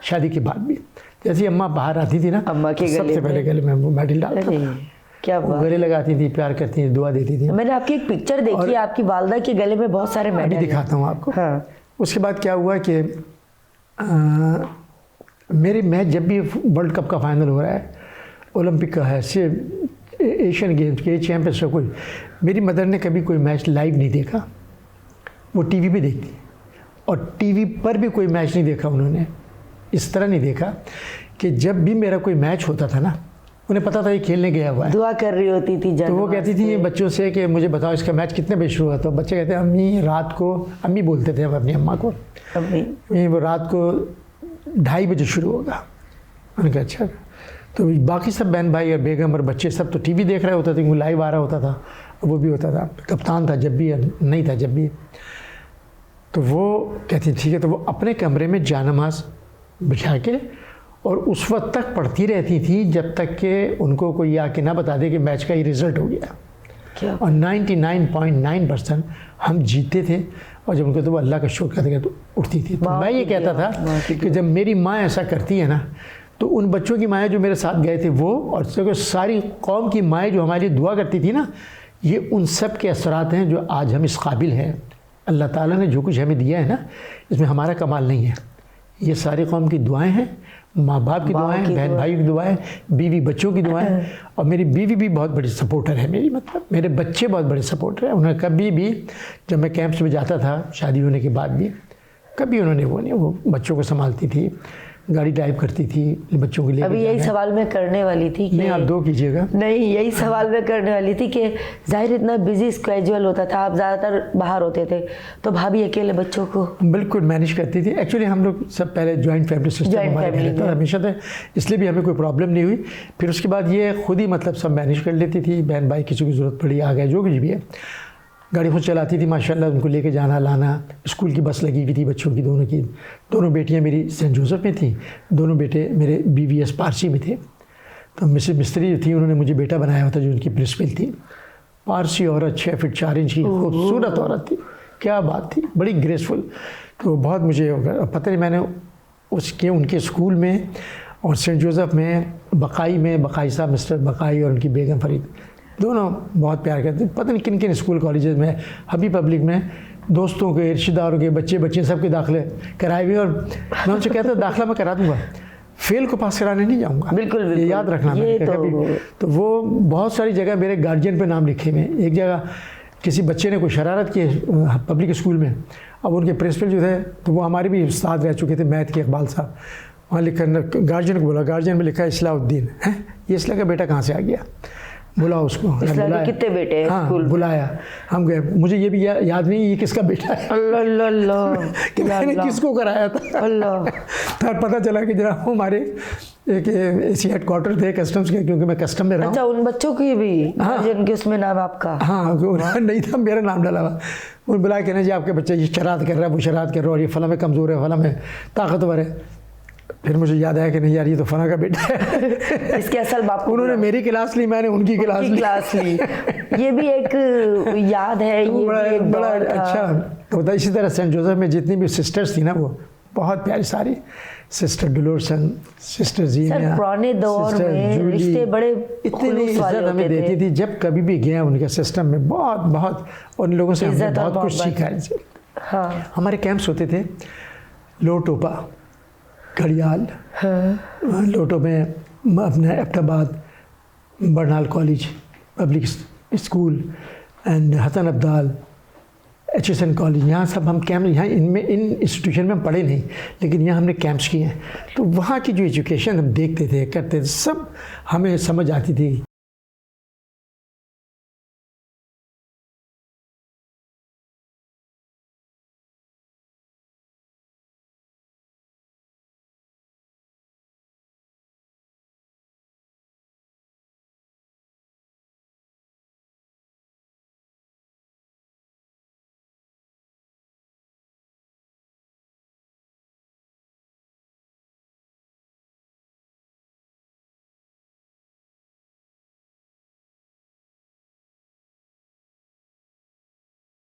शादी के बाद भी, जैसे ही अम्मा बाहर आती थी ना, अम्मा के सबसे पहले गले में वो मेडल डालता था। क्या बात, गले लगाती थी, प्यार करती थी, दुआ देती थी। मैंने आपकी एक पिक्चर देखी है, आपकी वालदा के गले में बहुत सारे मेडल, अभी दिखाता हूँ आपको। हाँ। उसके बाद क्या हुआ कि मेरे मैच जब भी वर्ल्ड कप का फाइनल हो रहा है, ओलंपिक का है, एशियन गेम्स के, चैंपियंस का, कोई, मेरी मदर ने कभी कोई मैच लाइव नहीं देखा, वो टीवी पे देखती, और टीवी पर भी कोई मैच नहीं देखा उन्होंने। इस तरह नहीं देखा कि जब भी मेरा कोई मैच होता था ना, उन्हें पता था ये खेलने गया हुआ है, दुआ कर रही होती थी। तो वो कहती थी बच्चों से कि मुझे बताओ इसका मैच कितने बजे शुरू हुआ। तो बच्चे कहते हैं अम्मी रात को, अम्मी बोलते थे हम अपनी अम्मा को, अम्मी वो रात को 2:30 बजे शुरू होगा। मैंने कहा अच्छा। तो बाकी सब बहन भाई और बेगम और बच्चे सब तो टीवी देख रहे होते थे, क्योंकि लाइव आ रहा होता था, वो भी होता था, कप्तान था जब भी, नहीं था जब भी। तो वो कहती ठीक है, तो वो अपने कमरे में जानमाज़ बिछा के और उस वक्त तक पढ़ती रहती थी जब तक कि उनको कोई आके ना बता दे कि मैच का ही रिज़ल्ट हो गया। क्या? और 99.9% हम जीते थे, और जब उनको तो वो अल्लाह का शुक्र करते तो उठती थी। तो मैं ये कहता था कि जब मेरी माँ ऐसा करती है ना, तो उन बच्चों की माएँ जो मेरे साथ गए थे वो, और सारी कौम की माएँ जो हमारे लिए दुआ करती थी ना ये उन सब के असरात हैं जो आज हम इस काबिल हैं। अल्लाह ताला ने जो कुछ हमें दिया है ना, इसमें हमारा कमाल नहीं है, ये सारी कौम की दुआएं हैं, माँ बाप की दुआएं, बहन भाई की दुआएं, बीवी बच्चों की दुआएं। और मेरी बीवी भी बहुत बड़ी सपोर्टर है मेरी, मतलब मेरे बच्चे बहुत बड़े सपोर्टर हैं। उन्होंने कभी भी, जब मैं कैंप्स में जाता था शादी होने के बाद भी, कभी उन्होंने वो बच्चों को संभालती थी, गाड़ी ड्राइव करती थी, बच्चों के लिए। अभी यही सवाल मैं करने वाली थी कि नहीं, आप दो कीजिएगा। नहीं, यही सवाल मैं करने वाली थी कि जाहिर इतना बिजी स्केड्यूल होता था, आप ज़्यादातर बाहर होते थे, तो भाभी अकेले बच्चों को बिल्कुल मैनेज करती थी। एक्चुअली हम लोग सब पहले जॉइंट फैमिली सिस्टम हमारे घर रहता हमेशा था, इसलिए भी हमें कोई प्रॉब्लम नहीं हुई। फिर उसके बाद ये खुद ही मतलब सब मैनेज कर लेती थी, बहन भाई किसी की ज़रूरत पड़ी आ गए, जो कुछ भी है। गाड़ी खुद चलाती थी माशाल्लाह, उनको लेके जाना लाना। स्कूल की बस लगी हुई थी बच्चों की, दोनों की। दोनों बेटियां मेरी सेंट जोसेफ में थी, दोनों बेटे मेरे BVS पारसी में थे। तो मिसेस मिस्त्री जो थी, उन्होंने मुझे बेटा बनाया हुआ था, जो उनकी प्रिंसिपल थी। पारसी औरत, 6 फीट 4 इंच की खूबसूरत औरत थी, क्या बात थी, बड़ी ग्रेसफुल। तो बहुत मुझे पता नहीं, मैंने उनके स्कूल में और सेंट जोसेफ में, बकाई साहब, मिस्टर बकाई और उनकी बेगम फरीद, दोनों बहुत प्यार करते। पता नहीं किन किन स्कूल कॉलेजेस में, हबी पब्लिक में दोस्तों के, रिश्तेदारों के बच्चे सबके दाखिले कराए हुए। और मैं उनसे कहता दाखिला मैं करा दूंगा, फेल को पास कराने नहीं जाऊंगा। बिल्कुल ये याद रखना। ये तो वो बहुत सारी जगह मेरे गार्जियन पे नाम लिखे हुए। एक जगह किसी बच्चे ने कोई शरारत की पब्लिक स्कूल में, अब उनके प्रिंसिपल जो थे तो वो हमारे भी उस्ताद रह चुके थे, मैथ के, इकबाल साहब। वहाँ लिखा, गार्जियन को बोला, गार्जियन में लिखा इस्लाहुद्दीन है, ये इसलिए का बेटा कहाँ से आ गया, बुला उसको। बुलाया, कितने बेटे हैं? हाँ, स्कूल बुलाया, हम गए। मुझे ये भी याद नहीं ये किसका बेटा है, अल्लाह कि मैंने किसको कराया था। अल्लाह। तब पता चला कि जरा हमारे एक एसी हेडक्वार्टर थे कस्टम्स के, क्योंकि मैं कस्टम में रहा। अच्छा, उन बच्चों की भी जिनके उसमें नाम आपका? हाँ, नहीं था, मेरा नाम डाला हुआ। उन्होंने बुलाया, कहना जी आपके बच्चे ये शरारत कर रहा है, वो शरारत कर रहा है, और ये फला में कमज़ोर है, फला में ताकतवर है। फिर मुझे याद आया कि नहीं यार, ये तो फना का बेटा है। इसके असल बाप उन्होंने मेरी क्लास ली, मैंने उनकी क्लास ली। ये भी एक याद है। तो ये बड़ा अच्छा होता। इसी तरह सेंट जोसेफ में जितनी भी सिस्टर्स थी ना, वो बहुत प्यारी सारी, सिस्टर डुलोरसन, सिस्टर जीनिया, पुराने दौर में रिश्ते बड़े इतनी इज्जत हमें देती थी। जब कभी भी गया उनके सिस्टम में, बहुत और उन लोगों से हमने बहुत कुछ सीखा है। हाँ, हमारे कैंप्स होते थे लोटोपा, घड़ियाल, लोटो में अपना Abbottabad, Burn Hall college public school and Hasan Abdal, HSN college, यहाँ सब हम कैंप, यहाँ इन इंस्टीट्यूशन में हम पढ़े नहीं, लेकिन यहाँ हमने कैंप्स किए हैं। तो वहाँ की जो एजुकेशन हम देखते थे, करते थे, सब हमें समझ आती थी।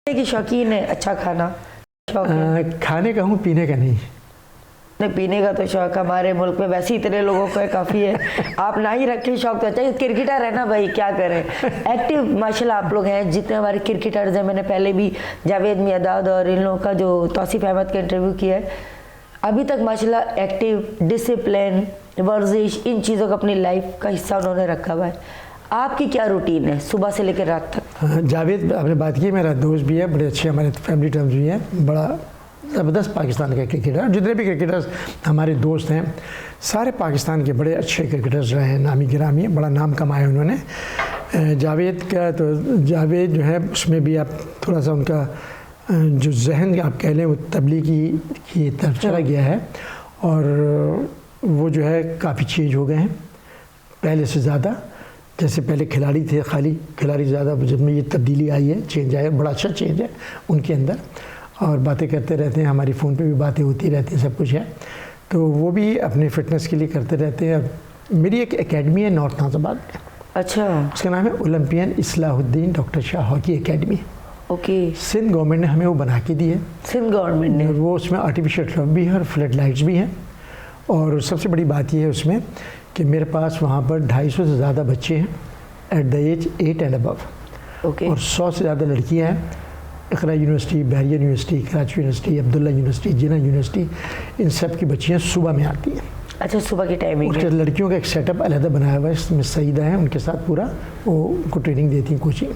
की शौकीन है, अच्छा खाना खाने का हूँ, पीने का नहीं। नहीं, पीने का तो शौक हमारे मुल्क में वैसे ही इतने लोगों को काफ़ी है। आप ना ही रखें शौक तो अच्छा। क्रिकेटर है ना भाई, क्या करें, एक्टिव माशाल्लाह आप लोग हैं। जितने हमारे क्रिकेटर्स हैं, मैंने पहले भी जावेद मियादाद और इन लोगों का जो तौसीफ अहमद का इंटरव्यू किया है, अभी तक माशाल्लाह एक्टिव, डिसिप्लिन, वर्जिश, इन चीज़ों का अपनी लाइफ का हिस्सा उन्होंने रखा हुआ है। आपकी क्या रूटीन है सुबह से लेकर रात तक? हाँ, जावेद आपने बात की, मेरा दोस्त भी है, बड़े अच्छे हमारे फैमिली टर्म्स भी हैं, बड़ा ज़बरदस्त पाकिस्तान के क्रिकेटर। जितने भी क्रिकेटर्स हमारे दोस्त हैं, सारे पाकिस्तान के बड़े अच्छे क्रिकेटर्स रहे हैं, नामी गिरामी, बड़ा नाम कमाया उन्होंने। जावेद का तो जावेद जो है, उसमें भी आप थोड़ा सा उनका जो जहन आप कह लें, वो तबलीगी की तरफ चला गया है, और वो जो है काफ़ी चेंज हो गए हैं पहले से ज़्यादा। जैसे पहले खिलाड़ी थे, खाली खिलाड़ी ज़्यादा, जिसमें ये तब्दीली आई है, चेंज आया, बड़ा अच्छा चेंज है उनके अंदर, और बातें करते रहते हैं, हमारी फ़ोन पे भी बातें होती रहती हैं, सब कुछ है। तो वो भी अपने फ़िटनेस के लिए करते रहते हैं। मेरी एक एकेडमी है नॉर्थ नाज़ाबाद में, अच्छा, उसका नाम है Olympian Islahuddin doctor Shah hockey academy. Okay, Sindh government ने हमें वो बना के दी है। सिंध गवर्नमेंट ने? वो उसमें आर्टिफिशियल टर्फ भी है और फ्लड लाइट्स भी हैं, और सबसे बड़ी बात ये है उसमें कि मेरे पास वहाँ पर 250 से ज़्यादा बच्चे हैं at the age 8 and above, okay. और 100 से ज़्यादा लड़कियाँ हैं। Iqra university, Bahria university, Karachi university, Abdullah university, Jinnah university, इन सब की बच्चियाँ सुबह में आती हैं। अच्छा, सुबह की टाइमिंग उसके है। लड़कियों का एक सेटअप अलहदा बनाया हुआ है, इसमें सईदा है, उनके साथ पूरा वो उनको ट्रेनिंग देती हैं, कोचिंग।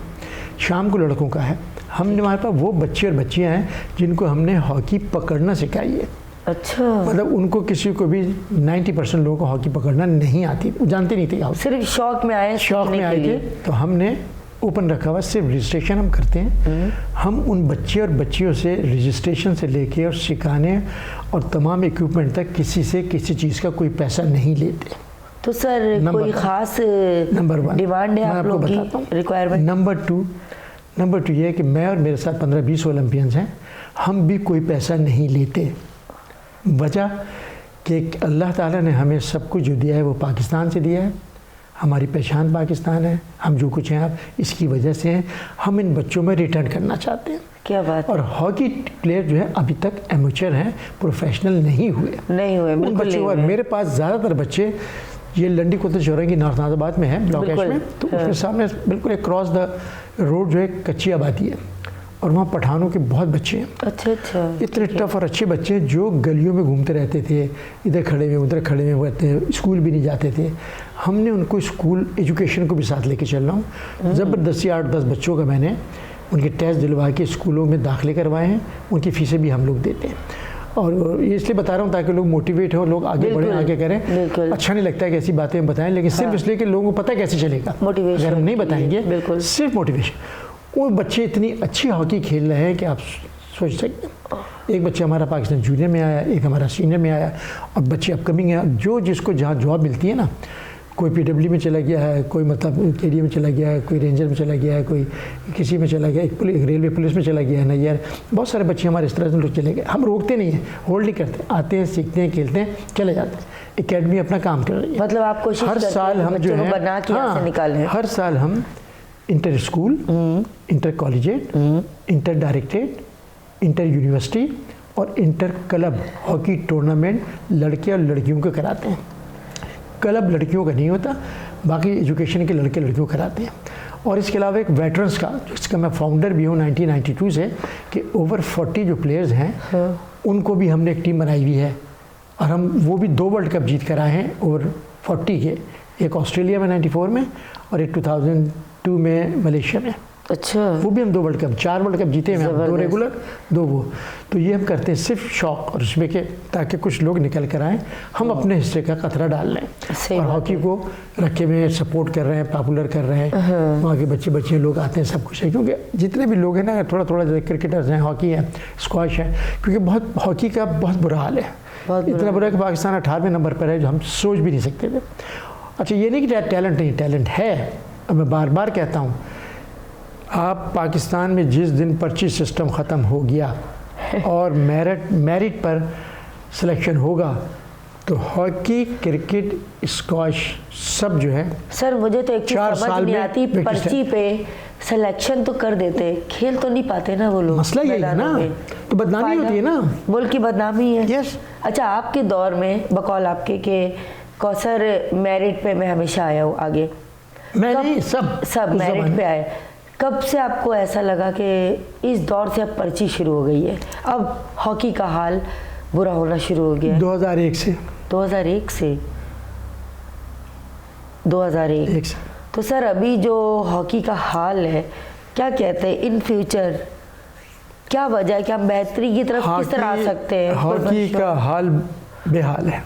शाम को लड़कों का है। हमने हमारे पास वो बच्चे और बच्चियाँ हैं जिनको हमने हॉकी पकड़ना सिखाई है। अच्छा, मतलब उनको किसी को भी 90% लोगों को हॉकी पकड़ना नहीं आती, वो जानते नहीं थे हॉकी। सिर्फ शौक में आए, शौक में आए थे, तो हमने ओपन रखा हुआ, सिर्फ रजिस्ट्रेशन हम करते हैं। हम उन बच्चे और बच्चियों से रजिस्ट्रेशन से लेके और सिखाने और तमाम इक्विपमेंट तक किसी से किसी चीज़ का कोई पैसा नहीं लेते। तो सर कोई ख़ास नंबर 1 डिमांड है आप लोगों की, रिक्वायरमेंट? नंबर 2 ये है कि मैं और मेरे साथ 15-20 ओलंपियंस हैं, हम भी कोई पैसा नहीं लेते। वजह कि अल्लाह ताला ने हमें सब कुछ जो दिया है वो पाकिस्तान से दिया है, हमारी पहचान पाकिस्तान है, हम जो कुछ हैं आप इसकी वजह से हैं। हम इन बच्चों में रिटर्न करना चाहते हैं। क्या बात और हॉकी प्लेयर जो है अभी तक एमेचर हैं, प्रोफेशनल नहीं हुए। बिल्कुल बच्चों और मेरे पास ज़्यादातर बच्चे ये लंडी कुतुब चौरंगी नॉर्थ नाजाबाद में है, ब्लॉक एच में, तो उसके सामने बिल्कुल एक क्रॉस द रोड जो है कच्ची आबादी है, और वहाँ पठानों के बहुत बच्चे हैं। अच्छा, इतने टफ और अच्छे बच्चे जो गलियों में घूमते रहते थे, इधर खड़े हुए उधर खड़े हुए रहते हैं, स्कूल भी नहीं जाते थे। हमने उनको स्कूल एजुकेशन को भी साथ लेके चल रहा हूँ। ज़बरदस्ती 8-10 बच्चों का मैंने उनके टेस्ट दिलवा के स्कूलों में दाखिले करवाए हैं, उनकी फ़ीसें भी हम लोग देते हैं। और ये इसलिए बता रहा हूँ ताकि लोग मोटिवेट हो, लोग आगे बढ़ें, आगे करें। अच्छा नहीं लगता है कि ऐसी बातें हम बताएं, लेकिन सिर्फ इसलिए कि लोगों को पता कैसे चलेगा, अगर हम नहीं बताएंगे, सिर्फ मोटिवेशन। वो बच्चे इतनी अच्छी हॉकी खेल रहे हैं कि आप सोच सकते हैं। एक बच्चा हमारा पाकिस्तान जूनियर में आया, एक हमारा सीनियर में आया, और बच्चे अपकमिंग हैं। जो जिसको जहाँ जॉब मिलती है ना, कोई पीडब्ल्यू में चला गया है, कोई मतलब केडी में चला गया है, कोई रेंजर में चला गया है, कोई किसी में चला गया, एक रेलवे पुलिस में चला गया है ना यार। बहुत सारे बच्चे हमारे इस तरह से लोग चले गए। हम रोकते नहीं हैं, होल्ड नहीं करते, आते हैं, सीखते हैं, खेलते हैं, चले जाते हैं। एकेडमी अपना काम कर रही है। मतलब आप कोशिश हर साल हम जो है बना के यहाँ से निकालें। हर साल हम inter school, inter collegiate, inter directorate, inter university और इंटर क्लब हॉकी टूर्नामेंट लड़के और लड़कियों को कराते हैं। क्लब लड़कियों का नहीं होता, बाकी एजुकेशन के लड़के लड़कियों को कराते हैं। और इसके अलावा एक वेटरन्स का, जिसका मैं फाउंडर भी हूँ 1992 से, कि ओवर 40 जो प्लेयर्स हैं उनको भी हमने एक टीम बनाई हुई है, और हम वो भी 2 वर्ल्ड कप जीत कर आए हैं ओवर 40 के, एक ऑस्ट्रेलिया में 94 में और एक 2002 में मलेशिया में। अच्छा, वो भी हम 2 वर्ल्ड कप, 4 वर्ल्ड कप जीते हैं, 2 रेगुलर 2 वो। तो ये हम करते हैं सिर्फ शौक और उसमें के, ताकि कुछ लोग निकल कर आएँ, हम अपने हिस्से का कतरा डाल लें। और हॉकी को रखे में सपोर्ट कर रहे हैं, पॉपुलर कर रहे हैं। वहाँ के बच्चे लोग आते हैं, सब कुछ है, क्योंकि जितने भी लोग हैं ना, थोड़ा जैसे क्रिकेटर्स हैं, हॉकी है, स्क्वॉश है, क्योंकि बहुत हॉकी का बहुत बुरा हाल है। इतना बुरा है कि पाकिस्तान 18वें नंबर पर है, जो हम सोच भी नहीं सकते थे। अच्छा, ये नहीं कि टैलेंट नहीं, टैलेंट है। अब मैं बार बार कहता हूँ, आप पाकिस्तान में जिस दिन पर्ची सिस्टम ख़त्म हो गया और मेरिट पर सिलेक्शन होगा, तो हॉकी, क्रिकेट, स्क्वॉश सब जो है। सर मुझे तो एक चीज़ समझ नहीं आती, पर्ची पे सिलेक्शन तो कर देते, खेल तो नहीं पाते ना वो लोग। मसला यही है ना, तो बदनामी होती है ना, मुल्क की बदनामी है। यस। अच्छा, आपके दौर में बकौल आपके के कौसर मेरिट पे मैं हमेशा आया हूँ आगे, मैं नहीं, सब मेरिट पे आए। कब से आपको ऐसा लगा कि इस दौर से अब पर्ची शुरू हो गई है, अब हॉकी का हाल बुरा होना शुरू हो गया है? 2001 से 2001 से 2001 से। तो सर अभी जो हॉकी का हाल है, क्या कहते हैं इन फ्यूचर, क्या वजह है, क्या बेहतरी की तरफ किस तरह आ सकते हैं? हॉकी का हाल बेहाल है,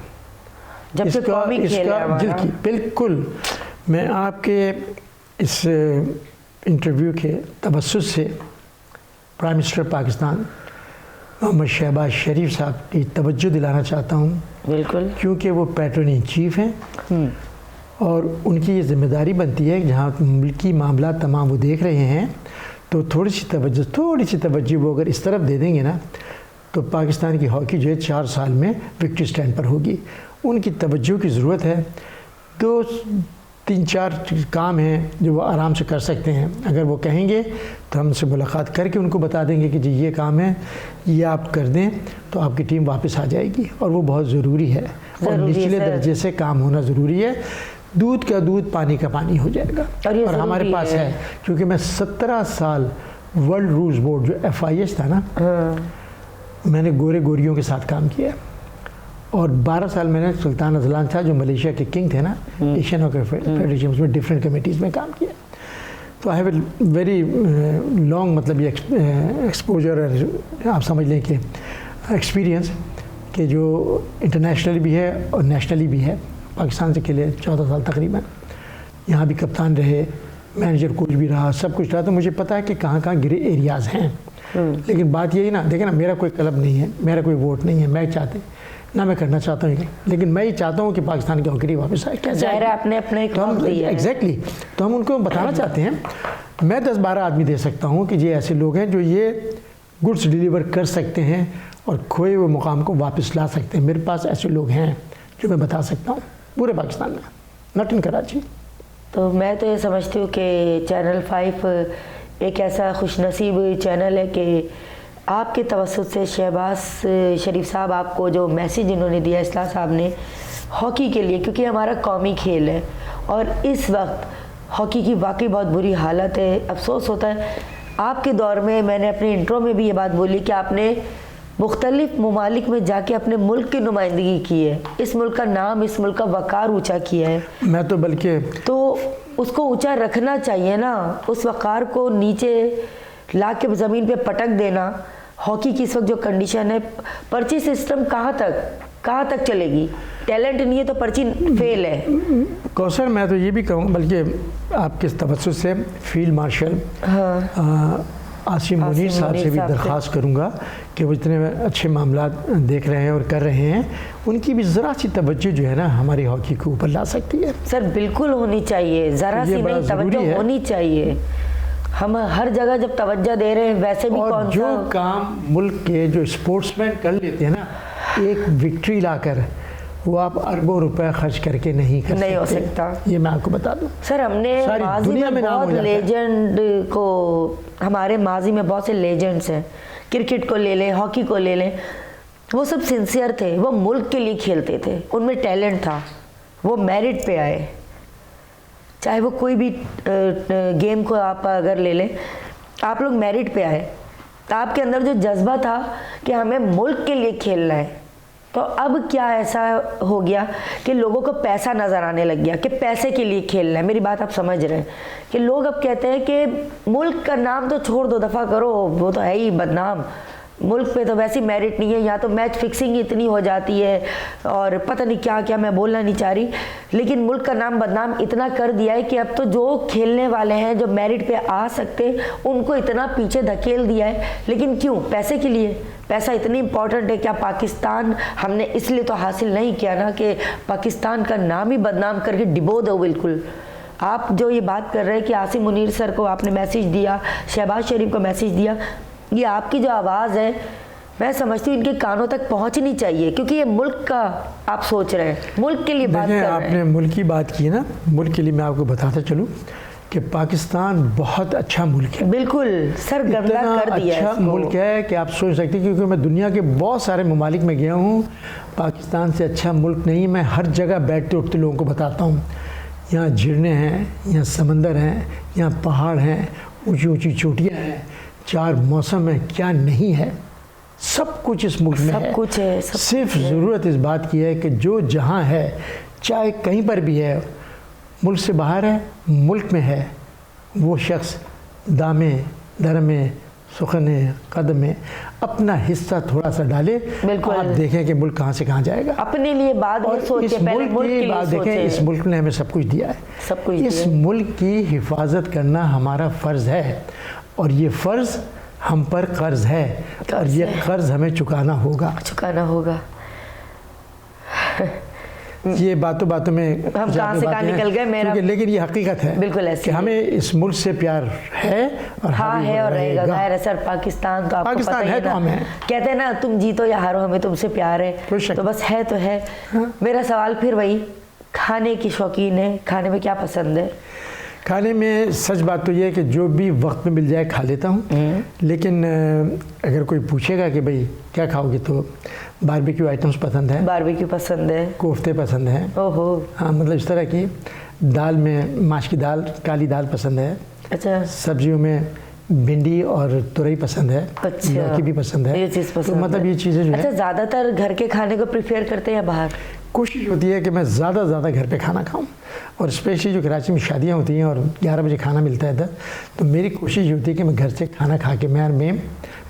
जब से कौमी खेल है हमारा। बिल्कुल। मैं आपके इस इंटरव्यू के तवस्सुस से प्राइम मिनिस्टर पाकिस्तान मोहम्मद शहबाज शरीफ साहब की तवज्जो दिलाना चाहता हूँ। बिल्कुल। क्योंकि वो पैट्रन इन चीफ हैं और उनकी ये जिम्मेदारी बनती है कि जहाँ मुल्की मामला तमाम वो देख रहे हैं, तो थोड़ी सी तवज्जो वो अगर इस तरफ दे देंगे ना, तो पाकिस्तान की हॉकी जो है 4 साल में विक्ट्री स्टैंड पर होगी। उनकी तवज्जो की ज़रूरत है। 2-3-4 काम हैं जो वो आराम से कर सकते हैं। अगर वो कहेंगे तो हमसे मुलाकात करके उनको बता देंगे कि जी ये काम है, ये आप कर दें, तो आपकी टीम वापस आ जाएगी। और वो बहुत ज़रूरी है, और निचले दर्जे से काम होना ज़रूरी है। दूध का दूध पानी का पानी हो जाएगा। और हमारे पास है, क्योंकि मैं 17 साल वर्ल्ड रूल्स बोर्ड जो FIH था ना, मैंने गोरे गोरियों के साथ काम किया, और 12 साल मैंने सुल्तान अजलान शाह जो मलेशिया के किंग थे ना, एशियन हॉकी फेडरेशन, उसमें डिफरेंट कमेटीज़ में काम किया। तो I have a very long, मतलब ये एक्सपोजर, आप समझ लें कि एक्सपीरियंस कि जो इंटरनेशनली भी है और नेशनली भी है। पाकिस्तान से खेले 14 साल तकरीबन, यहाँ भी कप्तान रहे, मैनेजर कोच भी रहा, सब कुछ रहा, तो मुझे पता है कि कहाँ कहाँ ग्रे एरियाज़ हैं। लेकिन बात यही ना, देखें ना, मेरा कोई क्लब नहीं है, मेरा कोई वोट नहीं है, मैं चाहते ना, मैं करना चाहता हूँ, लेकिन मैं ही चाहता हूँ कि पाकिस्तान की हॉकी वापस आए। कैसे आपने अपने तो हम एग्जैक्टली, तो हम उनको बताना चाहते हैं, मैं 10-12 आदमी दे सकता हूँ कि ये ऐसे लोग हैं जो ये गुड्स डिलीवर कर सकते हैं और खोए हुए मुकाम को वापस ला सकते हैं। मेरे पास ऐसे लोग हैं जो मैं बता सकता हूँ पूरे पाकिस्तान में, नॉट इन कराची। तो मैं तो ये समझती हूँ कि चैनल 5 एक ऐसा खुशनसीब चैनल है कि आपके तवस्सुत से शहबाज शरीफ साहब आपको जो मैसेज इन्होंने दिया, इस्लाह साहब ने, हॉकी के लिए, क्योंकि हमारा कौमी खेल है और इस वक्त हॉकी की वाकई बहुत बुरी हालत है। अफसोस होता है आपके दौर में, मैंने अपने इंट्रो में भी ये बात बोली कि आपने मुख्तलिफ ममालिक में जाके अपने मुल्क की नुमाइंदगी की है, इस मुल्क का नाम, इस मुल्क का वक़ार ऊँचा किया है। मैं तो बल्कि तो उसको ऊँचा रखना चाहिए ना, उस वक़ार को नीचे ला के ज़मीन पे पटक देना। हॉकी की इस वक्त जो कंडीशन है, पर्ची सिस्टम कहाँ तक चलेगी? टैलेंट नहीं है तो पर्ची फेल है। कौसर, मैं तो ये भी कहूँगा, बल्कि आपके तवज्जुह से फील्ड मार्शल आसिम मुनीर साहब से भी दरख्वास्त करूँगा कि वो इतने अच्छे मामला देख रहे हैं और कर रहे हैं, उनकी भी ज़रा सी तवज्जो जो है ना हमारी हॉकी के ऊपर ला सकती है। सर बिल्कुल होनी चाहिए, ज़रा सी नहीं, तवज्जो होनी चाहिए। हम हर जगह जब तवज्जो दे रहे हैं, वैसे भी कौन जो काम मुल्क के जो स्पोर्ट्समैन कर लेते हैं ना, एक विक्ट्री लाकर, वो आप अरबों रुपए खर्च करके नहीं हो सकता। ये मैं आपको बता दूं। सर हमने माजी में बहुत लेजेंड को, हमारे माजी में बहुत से लेजेंड्स हैं, क्रिकेट को ले लें, हॉकी को ले लें, वो सब सिंसियर थे, वो मुल्क के लिए खेलते थे, उनमें टैलेंट था, वो मेरिट पे आए। चाहे वो कोई भी गेम को आप अगर ले लें, आप लोग मेरिट पे आए, तो आपके अंदर जो जज्बा था कि हमें मुल्क के लिए खेलना है। तो अब क्या ऐसा हो गया कि लोगों को पैसा नज़र आने लग गया कि पैसे के लिए खेलना है। मेरी बात आप समझ रहे हैं कि लोग अब कहते हैं कि मुल्क का नाम तो छोड़ दो, दफ़ा करो, वो तो है ही बदनाम, मुल्क पे तो वैसी मेरिट नहीं है, यहाँ तो मैच फिक्सिंग इतनी हो जाती है और पता नहीं क्या क्या, मैं बोलना नहीं चाह रही, लेकिन मुल्क का नाम बदनाम इतना कर दिया है कि अब तो जो खेलने वाले हैं, जो मेरिट पे आ सकते, उनको इतना पीछे धकेल दिया है। लेकिन क्यों? पैसे के लिए। पैसा इतनी इम्पोर्टेंट है क्या? पाकिस्तान हमने इसलिए तो हासिल नहीं किया ना कि पाकिस्तान का नाम ही बदनाम करके डिबो दो बिल्कुल। आप जो ये बात कर रहे हैं कि आसिम मुनीर सर को आपने मैसेज दिया, शहबाज शरीफ को मैसेज दिया, ये आपकी जो आवाज़ है, मैं समझती हूँ इनके कानों तक पहुँचनी चाहिए, क्योंकि ये मुल्क का आप सोच रहे हैं, मुल्क के लिए बात कर रहे हैं। आपने मुल्क की बात की ना, मुल्क के लिए मैं आपको बताता चलूँ कि पाकिस्तान बहुत अच्छा मुल्क है। बिल्कुल सर, गंदा कर दिया अच्छा मुल्क है कि आप सोच सकते हैं, क्योंकि मैं दुनिया के बहुत सारे ममालिक में गया हूँ, पाकिस्तान से अच्छा मुल्क नहीं। मैं हर जगह बैठते उठते लोगों को बताता हूँ, यहाँ झरने हैं, यहाँ समंदर हैं, यहाँ पहाड़ हैं, ऊंची ऊंची चोटियाँ हैं, 4 मौसम है, क्या नहीं है, सब कुछ इस मुल्क में सब कुछ है। सिर्फ ज़रूरत इस बात की है कि जो जहाँ है, चाहे कहीं पर भी है, मुल्क से बाहर है, मुल्क में है, वो शख्स दामे दरमे सुखने कदम में अपना हिस्सा थोड़ा सा डाले। बिल्कुल, आप देखें कि मुल्क कहाँ से कहाँ जाएगा। अपने लिए बाद में सोचे, पहले मुल्क की बात देखें। इस मुल्क ने हमें सब कुछ दिया है, सब कुछ इस मुल्क की हिफाजत करना हमारा फ़र्ज़ है, और ये फ़र्ज़ हम पर कर्ज है, और ये कर्ज हमें चुकाना होगा। ये बातों बातों में हम कहाँ से कहाँ निकल गए, मेरा लेकिन ये हकीकत है बिल्कुल ऐसे कि हमें इस मुल्क से प्यार है और हाँ है और रहेगा। जाहिर है सर, पाकिस्तान तो आपको पता ही है ना, कहते हैं ना, तुम जीतो या हारो हमें तुमसे प्यार है, तो बस है तो है। मेरा सवाल फिर वही, खाने की शौकीन है, खाने में क्या पसंद है? खाने में सच बात तो ये है कि जो भी वक्त में मिल जाए खा लेता हूँ, लेकिन अगर कोई पूछेगा कि भाई क्या खाओगे तो बारबेक्यू आइटम्स पसंद है, बारबेक्यू पसंद है, कोफ्ते पसंद हैं। ओहो, हाँ, मतलब इस तरह की दाल में माश की दाल, काली दाल पसंद है। अच्छा, सब्जियों में भिंडी और तुरई पसंद है, अच्छा, लौकी भी पसंद है। ये चीज़ पसंद तो मतलब है। ये चीज़ें जो अच्छा, है, ज़्यादातर घर के खाने को प्रिफेर करते हैं या बाहर? कोशिश होती है कि मैं ज़्यादा से ज़्यादा घर पे खाना खाऊं, और स्पेशली जो कराची में शादियां होती हैं और 11 बजे खाना मिलता है इधर, तो मेरी कोशिश होती है कि मैं घर से खाना खा के, मैं और मेम,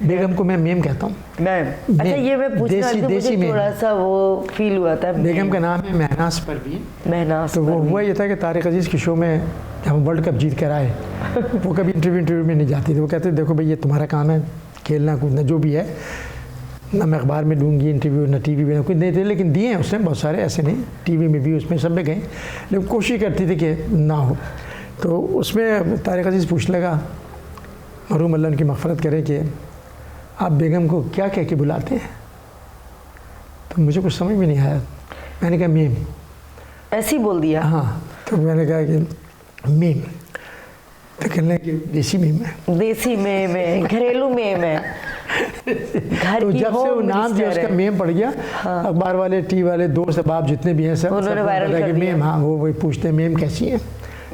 बेगम को मैं मेम कहता हूँ। मैम, अच्छा, ये मैं पूछना था, मुझे थोड़ा सा वो फील हुआ था। बेगम का नाम है महनास परवीन। महनास। तो वो हुआ ये था कि तारिक अजीज़ के शो में जब हम वर्ल्ड कप जीत कर आए, वो कभी इंटरव्यू में नहीं जाती थी। वो कहते देखो भाई, ये तुम्हारा काम है, खेलना कूदना जो भी है, ना मैं अखबार में दूंगी इंटरव्यू, ना टीवी में, ना कुछ नहीं थे, लेकिन दिए हैं उसने बहुत सारे, ऐसे नहीं, टीवी में भी, उसमें सब में गए, लेकिन कोशिश करती थी कि ना हो। तो उसमें तारिक अजीज़ पूछने लगा, मरहूम अल्लाह उनकी मग़फ़िरत करे, कि आप बेगम को क्या कह के बुलाते हैं? तो मुझे कुछ समझ में नहीं आया। मैंने कहा मीम। ऐसे ही बोल दिया? हाँ, तो मैंने कहा कि मीम। तो कहने लगे देसी मीम है। देसी मेम है, घरेलू मेम है, घर तो की जब से वो नाम जो उसका मेम पड़ गया, हाँ। अखबार वाले, टी वाले, दोस्त अहबाब जितने भी हैं सब उन्होंने वायरल कर दिया। मेम, हाँ, वो वही पूछते हैं मेम कैसी है,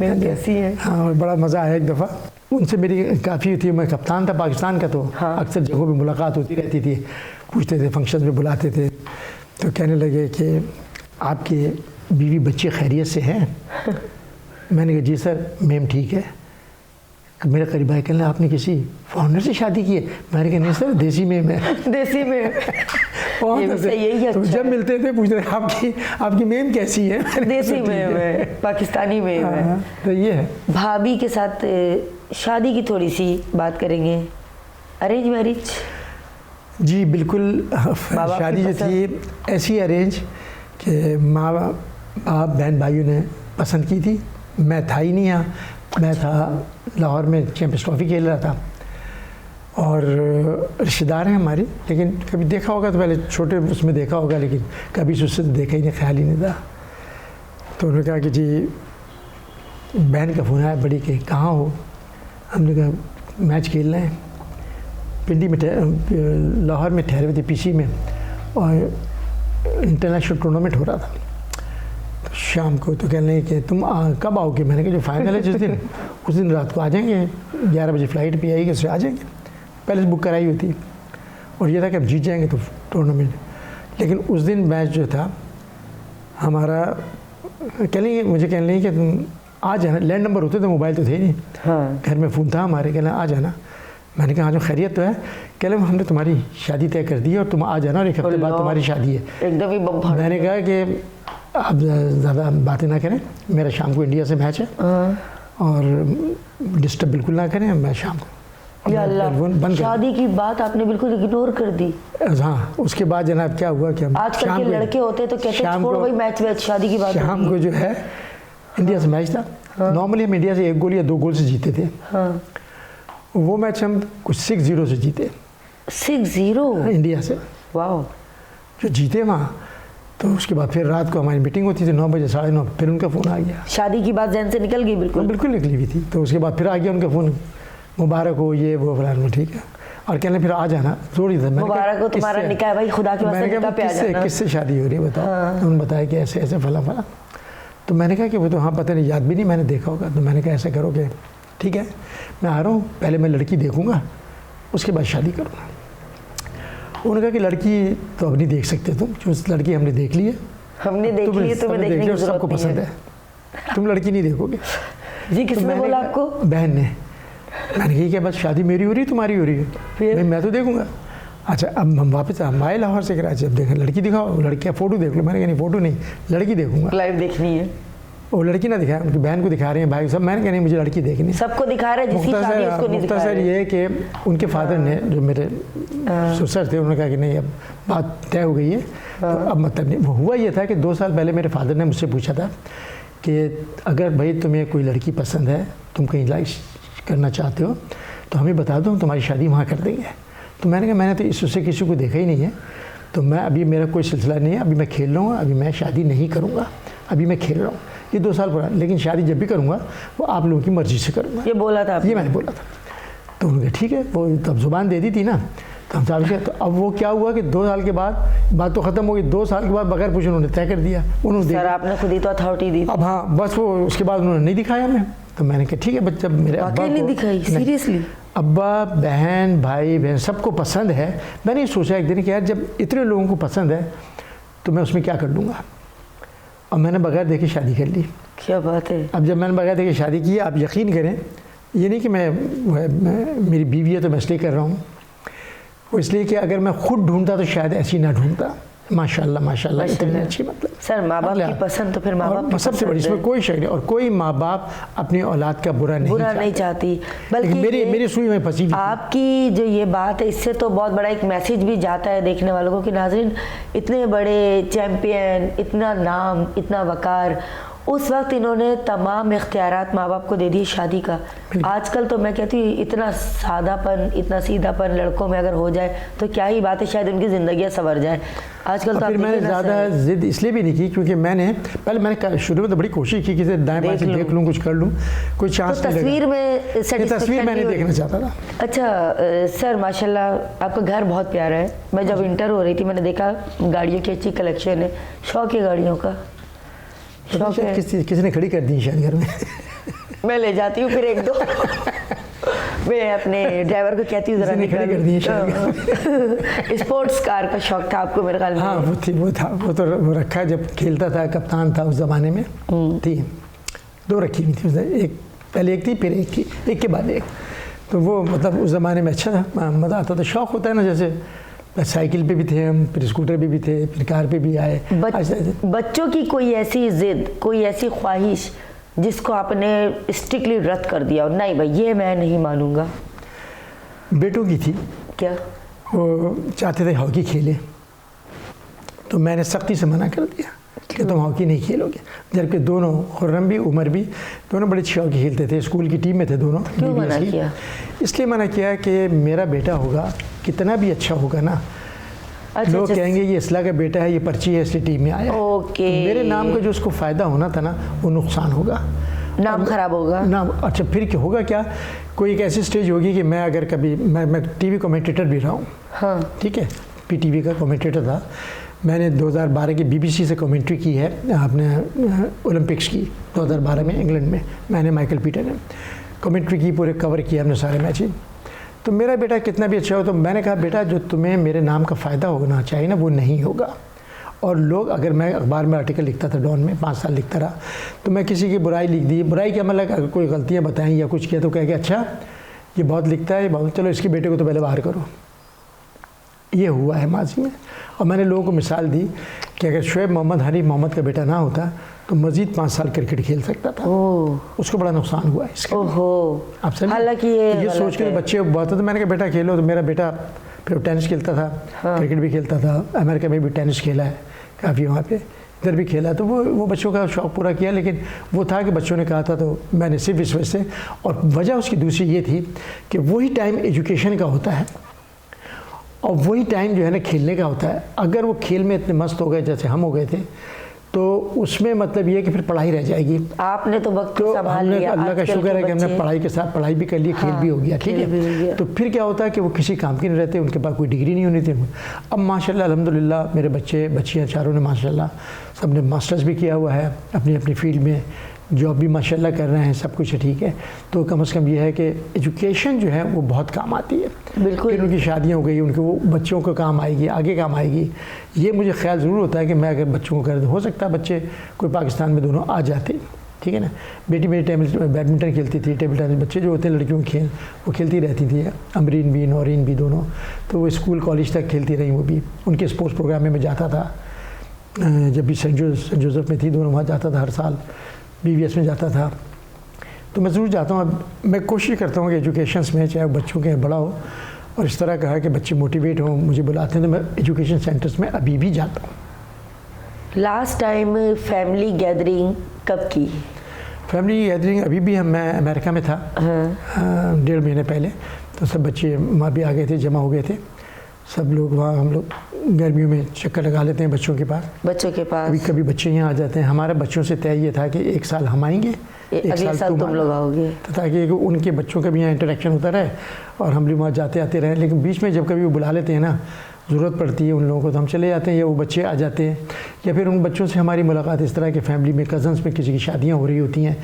मेम कैसी है। हाँ, और बड़ा मज़ा आया। एक दफ़ा उनसे मेरी काफ़ी थी, मैं कप्तान था पाकिस्तान का, तो हाँ। अक्सर जगहों पे मुलाकात होती रहती थी, पूछते थे, फंक्शन में बुलाते थे। तो कहने लगे कि आपके बीवी बच्चे खैरियत से हैं? मैंने कहा जी सर, मेम ठीक है। मेरा करीब भाई कहने, आपने किसी फॉरेनर से शादी की है? मैंने कहा नहीं सर, देसी मेम है। देसी मेम। बहुत ये सही है, तो अच्छा जब मिलते थे पूछते थे आपकी मेम कैसी है? देसी मेम है, पाकिस्तानी मेम है। हाँ, तो ये है। भाभी के साथ शादी की थोड़ी सी बात करेंगे। Arrange marriage? जी बिल्कुल। शादी जो थी ऐसी अरेंज कि माँ बाप बहन भाइयों ने पसंद की थी। मैं था ही नहीं यहाँ, मैं था लाहौर में, चैंपियंस ट्रॉफी खेल रहा था, और रिश्तेदार हैं हमारे, लेकिन कभी देखा होगा तो पहले छोटे उसमें देखा होगा, लेकिन कभी उससे देखा ही नहीं, ख्याल ही नहीं था। तो उन्होंने कहा कि जी बहन का फ़ोन आया बड़ी के, कहाँ हो? हमने कहा मैच खेल रहे हैं, पिंडी में, लाहौर में ठहरे हुए थे पीसी में, और इंटरनेशनल टूर्नामेंट हो रहा था। तो शाम को तो कहने लगे कि तुम कब आओगे? मैंने कहा जो फाइनल है जिस दिन, उस दिन रात को आ जाएंगे, 11 बजे फ्लाइट भी आएगी, उससे आ जाएंगे, पहले से बुक कराई हुई थी, और ये था कि अब जीत जाएंगे तो टूर्नामेंट। लेकिन उस दिन मैच जो था हमारा, मुझे कहने लगे कि तुम आ जाना, लैंड नंबर होते थे, मोबाइल तो थे नहीं, हाँ। घर में फ़ोन था हमारे, कहना आ जाना। मैंने कहा हाँ जो खैरियत तो है। कह रहे हमने तुम्हारी शादी तय कर दी है और तुम आ जाना, और एक हफ्ते बाद तुम्हारी शादी है। एकदम ही बम फाड़। मैंने कहा कि आप ज़्यादा बातें ना करें, मेरा शाम को इंडिया से मैच है, और डिस्टर्ब बिल्कुल ना करें, मैं शाम को या अल्लाह, बंद शादी की बात आपने बिल्कुल इग्नोर कर दी। हाँ, उसके बाद जनाब क्या हुआ कि आजकल के लड़के होते तो कहते हैं छोड़ भाई मैच, शादी की बात। शाम को जो है इंडिया से मैच था। नॉर्मली हम इंडिया से 1 गोल या 2 गोल से जीते थे। हाँ। वो मैच हम कुछ 6-0 से जीते। 6-0 इंडिया से, वाह। जो जीते वहाँ, तो उसके बाद फिर रात को हमारी मीटिंग होती थी 9 बजे, 9:30, फिर उनका फ़ोन आ गया। शादी की बात जहन से निकल गई? बिल्कुल बिल्कुल निकली हुई थी। तो उसके बाद फिर आ गया उनका फ़ोन, मुबारक हो, ये वो फलाना, ठीक है, और कहने फिर आ जाना, थोड़ी देर। मुबारक हो तुम्हारा निकाह है भाई, खुदा की वास्ते निकाह पे आ जाना। किससे शादी हो रही है बताओ? तो उन्होंने बताया कि ऐसे ऐसे फला फला। तो मैंने कहा कि वो तो हाँ पता नहीं, याद भी नहीं, मैंने देखा होगा। तो मैंने कहा ऐसा करो कि ठीक है मैं आ रहा हूँ, पहले मैं लड़की देखूँगा, उसके बाद शादी करूँगा। उन्होंने कहा कि लड़की तो अब नहीं देख सकते तुम, जो लड़की हमने देख ली है, हमने देख ली है, तुम्हें देखने की जरूरत सबको पसंद है, तुम लड़की नहीं देखोगे। जी किसने बोला आपको? बहन ने। मैंने कहा क्या बस शादी मेरी हो रही है तुम्हारी हो रही है? फिर मैं तो देखूंगा। अच्छा अब हम वापस हम आए लाहौर से कराची, अब देखें लड़की दिखाओ, लड़की फ़ोटो देख लो। मैंने कहा नहीं फ़ोटो नहीं, लड़की देखूंगा, लाइव देखनी है। वो लड़की ना दिखाए, उनकी बहन को दिखा रहे हैं, भाई सब। मैंने कहा नहीं मुझे लड़की देखनी है। सबको दिखा रहे हैं, जिसकी शादी उसको नहीं दिखा रहे। ये कि उनके फादर ने, जो मेरे ससुर थे, उन्होंने कहा कि नहीं अब बात तय हो गई है, तो अब मतलब नहीं। वो हुआ ये था कि 2 साल पहले मेरे फादर ने मुझसे पूछा था कि अगर भाई तुम्हें कोई लड़की पसंद है, तुम कहीं लाइक करना चाहते हो तो हमें बता दो, हम तुम्हारी शादी वहाँ कर देंगे। तो मैंने कहा मैंने तो इससे किसी को देखा ही नहीं है, तो मैं अभी मेरा कोई सिलसिला नहीं है, अभी मैं खेल रहा हूँ, अभी मैं शादी नहीं करूँगा, अभी मैं खेल रहा हूँ। ये 2 साल पुराना, लेकिन शादी जब भी करूँगा वो आप लोगों की मर्ज़ी से करूँगा। ये बोला था आपने? ये मैंने बोला था। तो उन्होंने कहा ठीक है, वो तब ज़ुबान दे दी थी ना, तो हम साल के, तो अब वो क्या हुआ कि 2 साल के बाद बात तो ख़त्म हो गई, 2 साल के बाद बगैर पूछे उन्होंने तय कर दिया। उन्होंने सर आपने खुद ही तो अथॉरिटी दी। अब हाँ बस वो उसके बाद उन्होंने नहीं दिखाया हमें, तो मैंने कहा ठीक है, बस जब मेरे अब्बा नहीं को दिखाई, सीरियसली? अब्बा बहन भाई बहन सबको पसंद है, मैंने ये सोचा एक दिन कि यार जब इतने लोगों को पसंद है तो मैं उसमें क्या कर लूँगा, और मैंने बगैर देखे शादी कर ली। क्या बात है। अब जब मैंने बगैर देखे शादी की, आप यकीन करें, ये नहीं कि मैं मेरी बीवी है तो मैं इसलिए कर रहा हूँ, वो इसलिए कि अगर मैं खुद ढूंढता तो शायद ऐसी ना ढूंढता। माशाल्लाह माशाल्लाह इतनी अच्छी, मतलब सर माँ बाप की पसंद तो फिर माँ बाप सबसे बड़ी, इसमें कोई शक नहीं, और कोई माँ बाप अपनी औलाद का बुरा नहीं चाहती, बल्कि मेरी सुई में फंसी हुई आपकी जो ये बात है, इससे तो बहुत बड़ा एक मैसेज भी जाता है देखने वालों को कि नाज़रीन, इतने बड़े चैम्पियन, इतना नाम, इतना वकार, उस वक्त इन्होंने तमाम इख्तियारात माँ बाप को दे दिए शादी का। आजकल तो मैं कहती हूँ इतना सादापन, इतना सीधापन लड़कों में अगर हो जाए तो क्या ही बात है, शायद उनकी ज़िंदगियाँ संवर जाए। आजकल तो फिर मैंने ज़्यादा ज़िद इसलिए भी नहीं की क्योंकि मैंने शुरू में तो बड़ी कोशिश की कि दाएं बाएं से देख लूँ, कुछ कर लूँ, कोई चांस तो तस्वीर में तस्वीर मैंने देखना चाहता था। अच्छा सर माशाल्लाह आपका घर बहुत प्यारा है। मैं जब इंटर हो रही थी मैंने देखा गाड़ियों की अच्छी कलेक्शन है, शौक है गाड़ियों का, शौक है। किसी ने खड़ी कर दी शायद घर में। मैं ले जाती हूँ फिर 1-2 मैं अपने ड्राइवर को कहती हूँ जरा खड़ी कर दी। स्पोर्ट्स कार का शौक था आपको मेरे ख्याल में? हाँ वो था, वो तो वो रखा है, जब खेलता था, कप्तान था उस ज़माने में, थी 2 रखी हुई थी, एक पहले एक थी फिर एक के बाद एक, तो वो मतलब उस ज़माने में अच्छा था, मज़ा आता था। शौक़ होता है ना, जैसे साइकिल पे भी थे हम, फिर स्कूटर पे भी थे, फिर कार पे भी आए। बच्चों की कोई ऐसी जिद, कोई ऐसी ख्वाहिश जिसको आपने स्ट्रिक्टली रद्द कर दिया, और नहीं भाई ये मैं नहीं मानूंगा? बेटों की थी। क्या? वो चाहते थे हॉकी खेले, तो मैंने सख्ती से मना कर दिया कि तुम हॉकी नहीं खेलोगे, जबकि दोनों, खुर्रम भी उमर भी, दोनों बड़ी अच्छी हॉकी खेलते थे, स्कूल की टीम में थे दोनों। क्यों मना किया? इसलिए मना किया कि मेरा बेटा होगा, कितना भी अच्छा होगा ना, लोग कहेंगे ये इसलाह का बेटा है, ये पर्ची है, इसलिए टीम में आया। ओके। तो मेरे नाम का जो उसको फ़ायदा होना था ना, वो नुकसान होगा, नाम खराब होगा। नाम अच्छा, फिर क्या होगा, क्या कोई एक ऐसी स्टेज होगी कि मैं अगर कभी मैं टीवी कमेंटेटर भी रहा हूँ। हाँ ठीक है, पीटीवी का कमेंटेटर था मैंने। 2012 की बीबीसी से कमेंट्री की है आपने ओलंपिक्स की, 2012 में इंग्लैंड में मैंने, माइकल पीटर ने कमेंट्री की, पूरे कवर किया हमने सारे मैचेस। तो मेरा बेटा कितना भी अच्छा हो, तो मैंने कहा बेटा जो तुम्हें मेरे नाम का फ़ायदा होना चाहिए ना, वो नहीं होगा। और लोग, अगर मैं अखबार में आर्टिकल लिखता था, डॉन में 5 साल लिखता रहा, तो मैं किसी की बुराई लिख दी, बुराई क्या मतलब, अगर कोई गलतियाँ बताएं या कुछ किया तो कह के अच्छा ये बहुत लिखता है, बहुत, चलो इसके बेटे को तो पहले बाहर करो। ये हुआ है माजी में। और मैंने लोगों को मिसाल दी कि अगर शुएब मोहम्मद हनीफ मोहम्मद का बेटा ना होता तो मज़ीद 5 साल क्रिकेट खेल सकता था। उसको बड़ा नुकसान हुआ इसका। आप समझे? हालांकि ये सोच के बच्चे बहुत, तो मैंने कहा बेटा खेलो, तो मेरा बेटा फिर टेनिस खेलता था। हाँ। क्रिकेट भी खेलता था, अमेरिका में भी टेनिस खेला है काफ़ी, वहाँ पे इधर भी खेला, तो वो बच्चों का शौक़ पूरा किया। लेकिन वो था कि बच्चों ने कहा था, तो मैंने सिर्फ इस वजह से, और वजह उसकी दूसरी ये थी कि वही टाइम एजुकेशन का होता है और वही टाइम जो है ना खेलने का होता है। अगर वो खेल में इतने मस्त हो गए जैसे हम हो गए थे, तो उसमें मतलब ये है कि फिर पढ़ाई रह जाएगी। आपने तो वक्त तो संभाल लिया, अल्लाह का शुक्र है कि हमने पढ़ाई के साथ पढ़ाई भी कर ली, खेल भी हो गया, ठीक है। तो फिर क्या होता है कि वो किसी काम के नहीं रहते, उनके पास कोई डिग्री नहीं होनी थी। अब माशाल्लाह अल्हम्दुलिल्लाह मेरे बच्चे बच्चियाँ चारों ने माशाल्लाह सब ने मास्टर्स भी किया हुआ है, अपनी अपनी फील्ड में जॉब भी माशाल्लाह कर रहे हैं, सब कुछ ठीक है। तो कम से कम ये है कि एजुकेशन जो है वो बहुत काम आती है। बिल्कुल। फिर उनकी शादियाँ हो गई, उनके वो बच्चों को काम आएगी, आगे काम आएगी। ये मुझे ख्याल ज़रूर होता है कि मैं अगर बच्चों को कर, हो सकता है बच्चे कोई पाकिस्तान में दोनों आ जाते, ठीक है ना। बेटी मेरी बैडमिंटन खेलती थी, टेबल टेनिस, बच्चे जो होते हैं लड़कियों के खेल वो खेलती रहती थी, अमरीन भी नौरीन भी दोनों। तो वो स्कूल कॉलेज तक खेलती रही, वो भी उनके स्पोर्ट्स प्रोग्राम में मैं जाता था। जब भी सेंट जोसेफ में थी, दोनों वहाँ जाता था हर साल, BVS में जाता था। तो मैं ज़रूर जाता हूँ। अब मैं कोशिश करता हूँ कि एजुकेशन्स में, चाहे बच्चों के बड़ा हो, और इस तरह कहा कि बच्चे मोटिवेट हों, मुझे बुलाते हैं, तो मैं एजुकेशन सेंटर्स में अभी भी जाता हूँ। लास्ट टाइम फैमिली गैदरिंग कब की? फैमिली गैदरिंग अभी भी मैं अमेरिका में था। हाँ। 1.5 महीने पहले, तो सब बच्चे वहाँ भी आ गए थे, जमा हो गए थे। सब लोग वहाँ, हम लोग गर्मियों में चक्कर लगा लेते हैं बच्चों के पास। कभी कभी कभी बच्चे यहाँ आ जाते हैं। हमारे बच्चों से तय ये था कि एक साल हम आएंगे, अगले साल तुम लोग आओगे, तो ताकि उनके बच्चों का भी यहाँ इंटरेक्शन होता रहे और हम भी वहाँ जाते आते रहें। लेकिन बीच में जब कभी वो बुला लेते हैं ना, ज़रूरत पड़ती है उन लोगों को, तो हम चले जाते हैं, या वो बच्चे आ जाते हैं, या फिर उन बच्चों से हमारी मुलाकात इस तरह के फैमिली में, कज़न्स में किसी की शादियाँ हो रही होती हैं।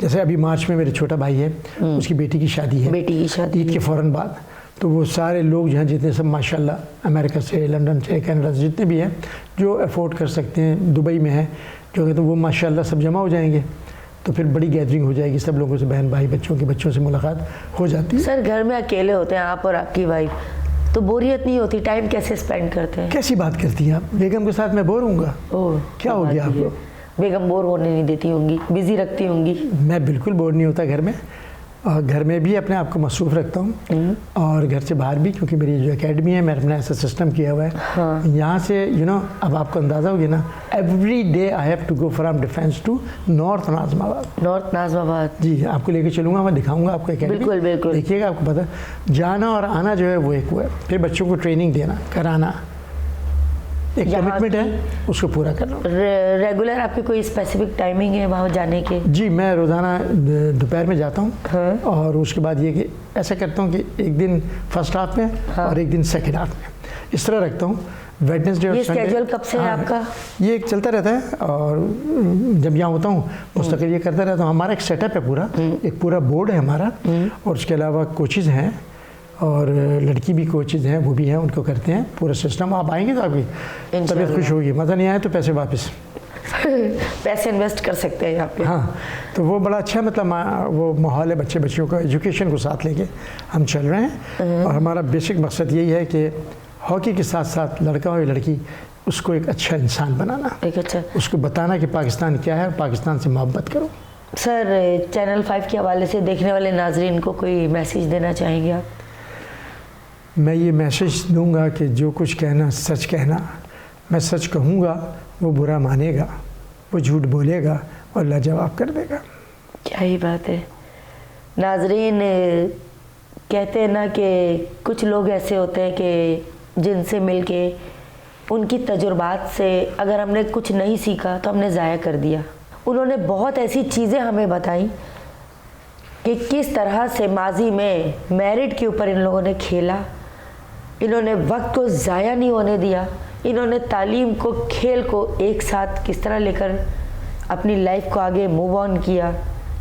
जैसे अभी मार्च में मेरे छोटा भाई है, उसकी बेटी की शादी है, ईद के फ़ौरन बाद। तो वो सारे लोग जो हैं, जितने सब माशाल्लाह अमेरिका से, लंदन से, कनाडा से, जितने भी हैं जो अफोर्ड कर सकते हैं, दुबई में है जो है, तो वो माशाल्लाह सब जमा हो जाएंगे। तो फिर बड़ी गैदरिंग हो जाएगी, सब लोगों से, बहन भाई बच्चों के बच्चों से मुलाकात हो जाती है। सर घर में अकेले होते हैं आप और आपकी वाइफ, तो बोरियत नहीं होती? टाइम कैसे स्पेंड करते हैं? कैसी बात करती हैं आप? बेगम के साथ मैं बोर होऊंगा? क्या हो गया आपको? बेगम बोर होने नहीं देती होंगी, बिजी रखती होंगी? मैं बिल्कुल बोर नहीं होता घर में, और घर में भी अपने आप को मसरूफ़ रखता हूँ, और घर से बाहर भी, क्योंकि मेरी जो एकेडमी है, मैंने अपना ऐसा सिस्टम किया हुआ है। हाँ। यहाँ से अब आपको अंदाज़ा हो गया ना, every day I have to go from defence to north Nazimabad. जी, आपको लेके चलूँगा, मैं दिखाऊँगा आपको एकेडमी। बिल्कुल बिल्कुल, देखिएगा, आपको पता जाना और आना जो है वो एक वो है। फिर बच्चों को ट्रेनिंग देना, कराना, एक कमिटमेंट है, उसको पूरा करना। रेगुलर आपकी कोई स्पेसिफिक टाइमिंग है वहाँ जाने के? जी, मैं रोज़ाना दोपहर में जाता हूँ। हाँ। और उसके बाद ये कि ऐसा करता हूँ कि एक दिन फर्स्ट हाफ में, हाँ, और एक दिन सेकंड हाफ में, इस तरह रखता हूँ। वेडनेसडे और संडे। स्केड्यूल कब से है आपका? ये एक चलता रहता है, और जब यहाँ होता हूँ मुस्तकिल ये करता रहता हूँ। हमारा एक सेटअप है पूरा, एक पूरा बोर्ड है हमारा, और उसके अलावा कोचेज़ हैं, और लड़की भी कोचेज़ हैं, वो भी हैं, उनको करते हैं पूरा सिस्टम। आप आएंगे तो आपकी तबीयत खुश होगी, मज़ा नहीं आया तो पैसे वापस पैसे इन्वेस्ट कर सकते हैं यहाँ पे। हाँ, तो वो बड़ा अच्छा वो माहौल है, बच्चों का एजुकेशन को साथ लेके हम चल रहे हैं। और हमारा बेसिक मकसद यही है कि हॉकी के साथ साथ लड़का हो या लड़की, उसको एक अच्छा इंसान बनाना, एक अच्छा, उसको बताना कि पाकिस्तान क्या है, पाकिस्तान से मोहब्बत करो। सर, चैनल 5 के हवाले से देखने वाले नाजरीन को कोई मैसेज देना चाहेंगे आप? मैं ये मैसेज दूंगा कि जो कुछ कहना सच कहना। मैं सच कहूँगा, वो बुरा मानेगा, वो झूठ बोलेगा और लाजवाब कर देगा। क्या ही बात है। नाजरीन, कहते हैं ना कि कुछ लोग ऐसे होते हैं कि जिनसे मिलके, उनकी तजुर्बात से अगर हमने कुछ नहीं सीखा तो हमने ज़ाया कर दिया। उन्होंने बहुत ऐसी चीज़ें हमें बताई कि किस तरह से माजी में मेरिट के ऊपर इन लोगों ने खेला, इन्होंने वक्त को ज़ाया नहीं होने दिया, इन्होंने तालीम को, खेल को एक साथ किस तरह लेकर अपनी लाइफ को आगे मूव ऑन किया,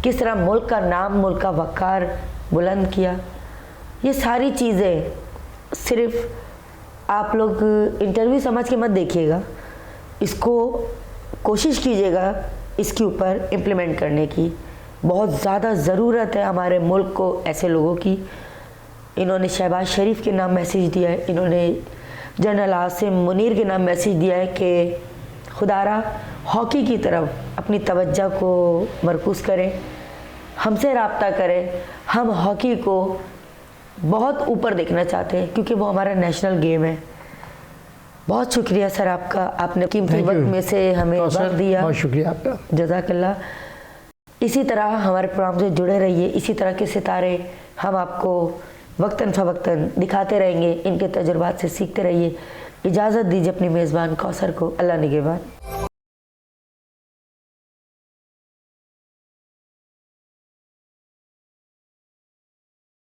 किस तरह मुल्क का नाम, मुल्क का वक़ार बुलंद किया। ये सारी चीज़ें सिर्फ आप लोग इंटरव्यू समझ के मत देखिएगा, इसको कोशिश कीजिएगा इसके ऊपर इम्प्लीमेंट करने की। बहुत ज़्यादा ज़रूरत है हमारे मुल्क को ऐसे लोगों की। इन्होंने शहबाज शरीफ के नाम मैसेज दिया है, इन्होंने जनरल आसिम मुनीर के नाम मैसेज दिया है कि खुदारा हॉकी की तरफ अपनी तवज्जो को मरकूज़ करें, हमसे रब्ता करें। हम हॉकी को बहुत ऊपर देखना चाहते हैं क्योंकि वो हमारा नेशनल गेम है। बहुत शुक्रिया सर आपका, आपने कीमती वक्त में से हमें वक्त दिया। बहुत शुक्रिया आपका, जज़ाकल्लाह। इसी तरह हमारे प्रोग्राम से जुड़े रहिए, इसी तरह के सितारे हम आपको वक्तन फ़वक्तन दिखाते रहेंगे, इनके तजुर्बात से सीखते रहिए। इजाज़त दीजिए अपनी मेज़बान कौसर को। अल्लाह निगहबान।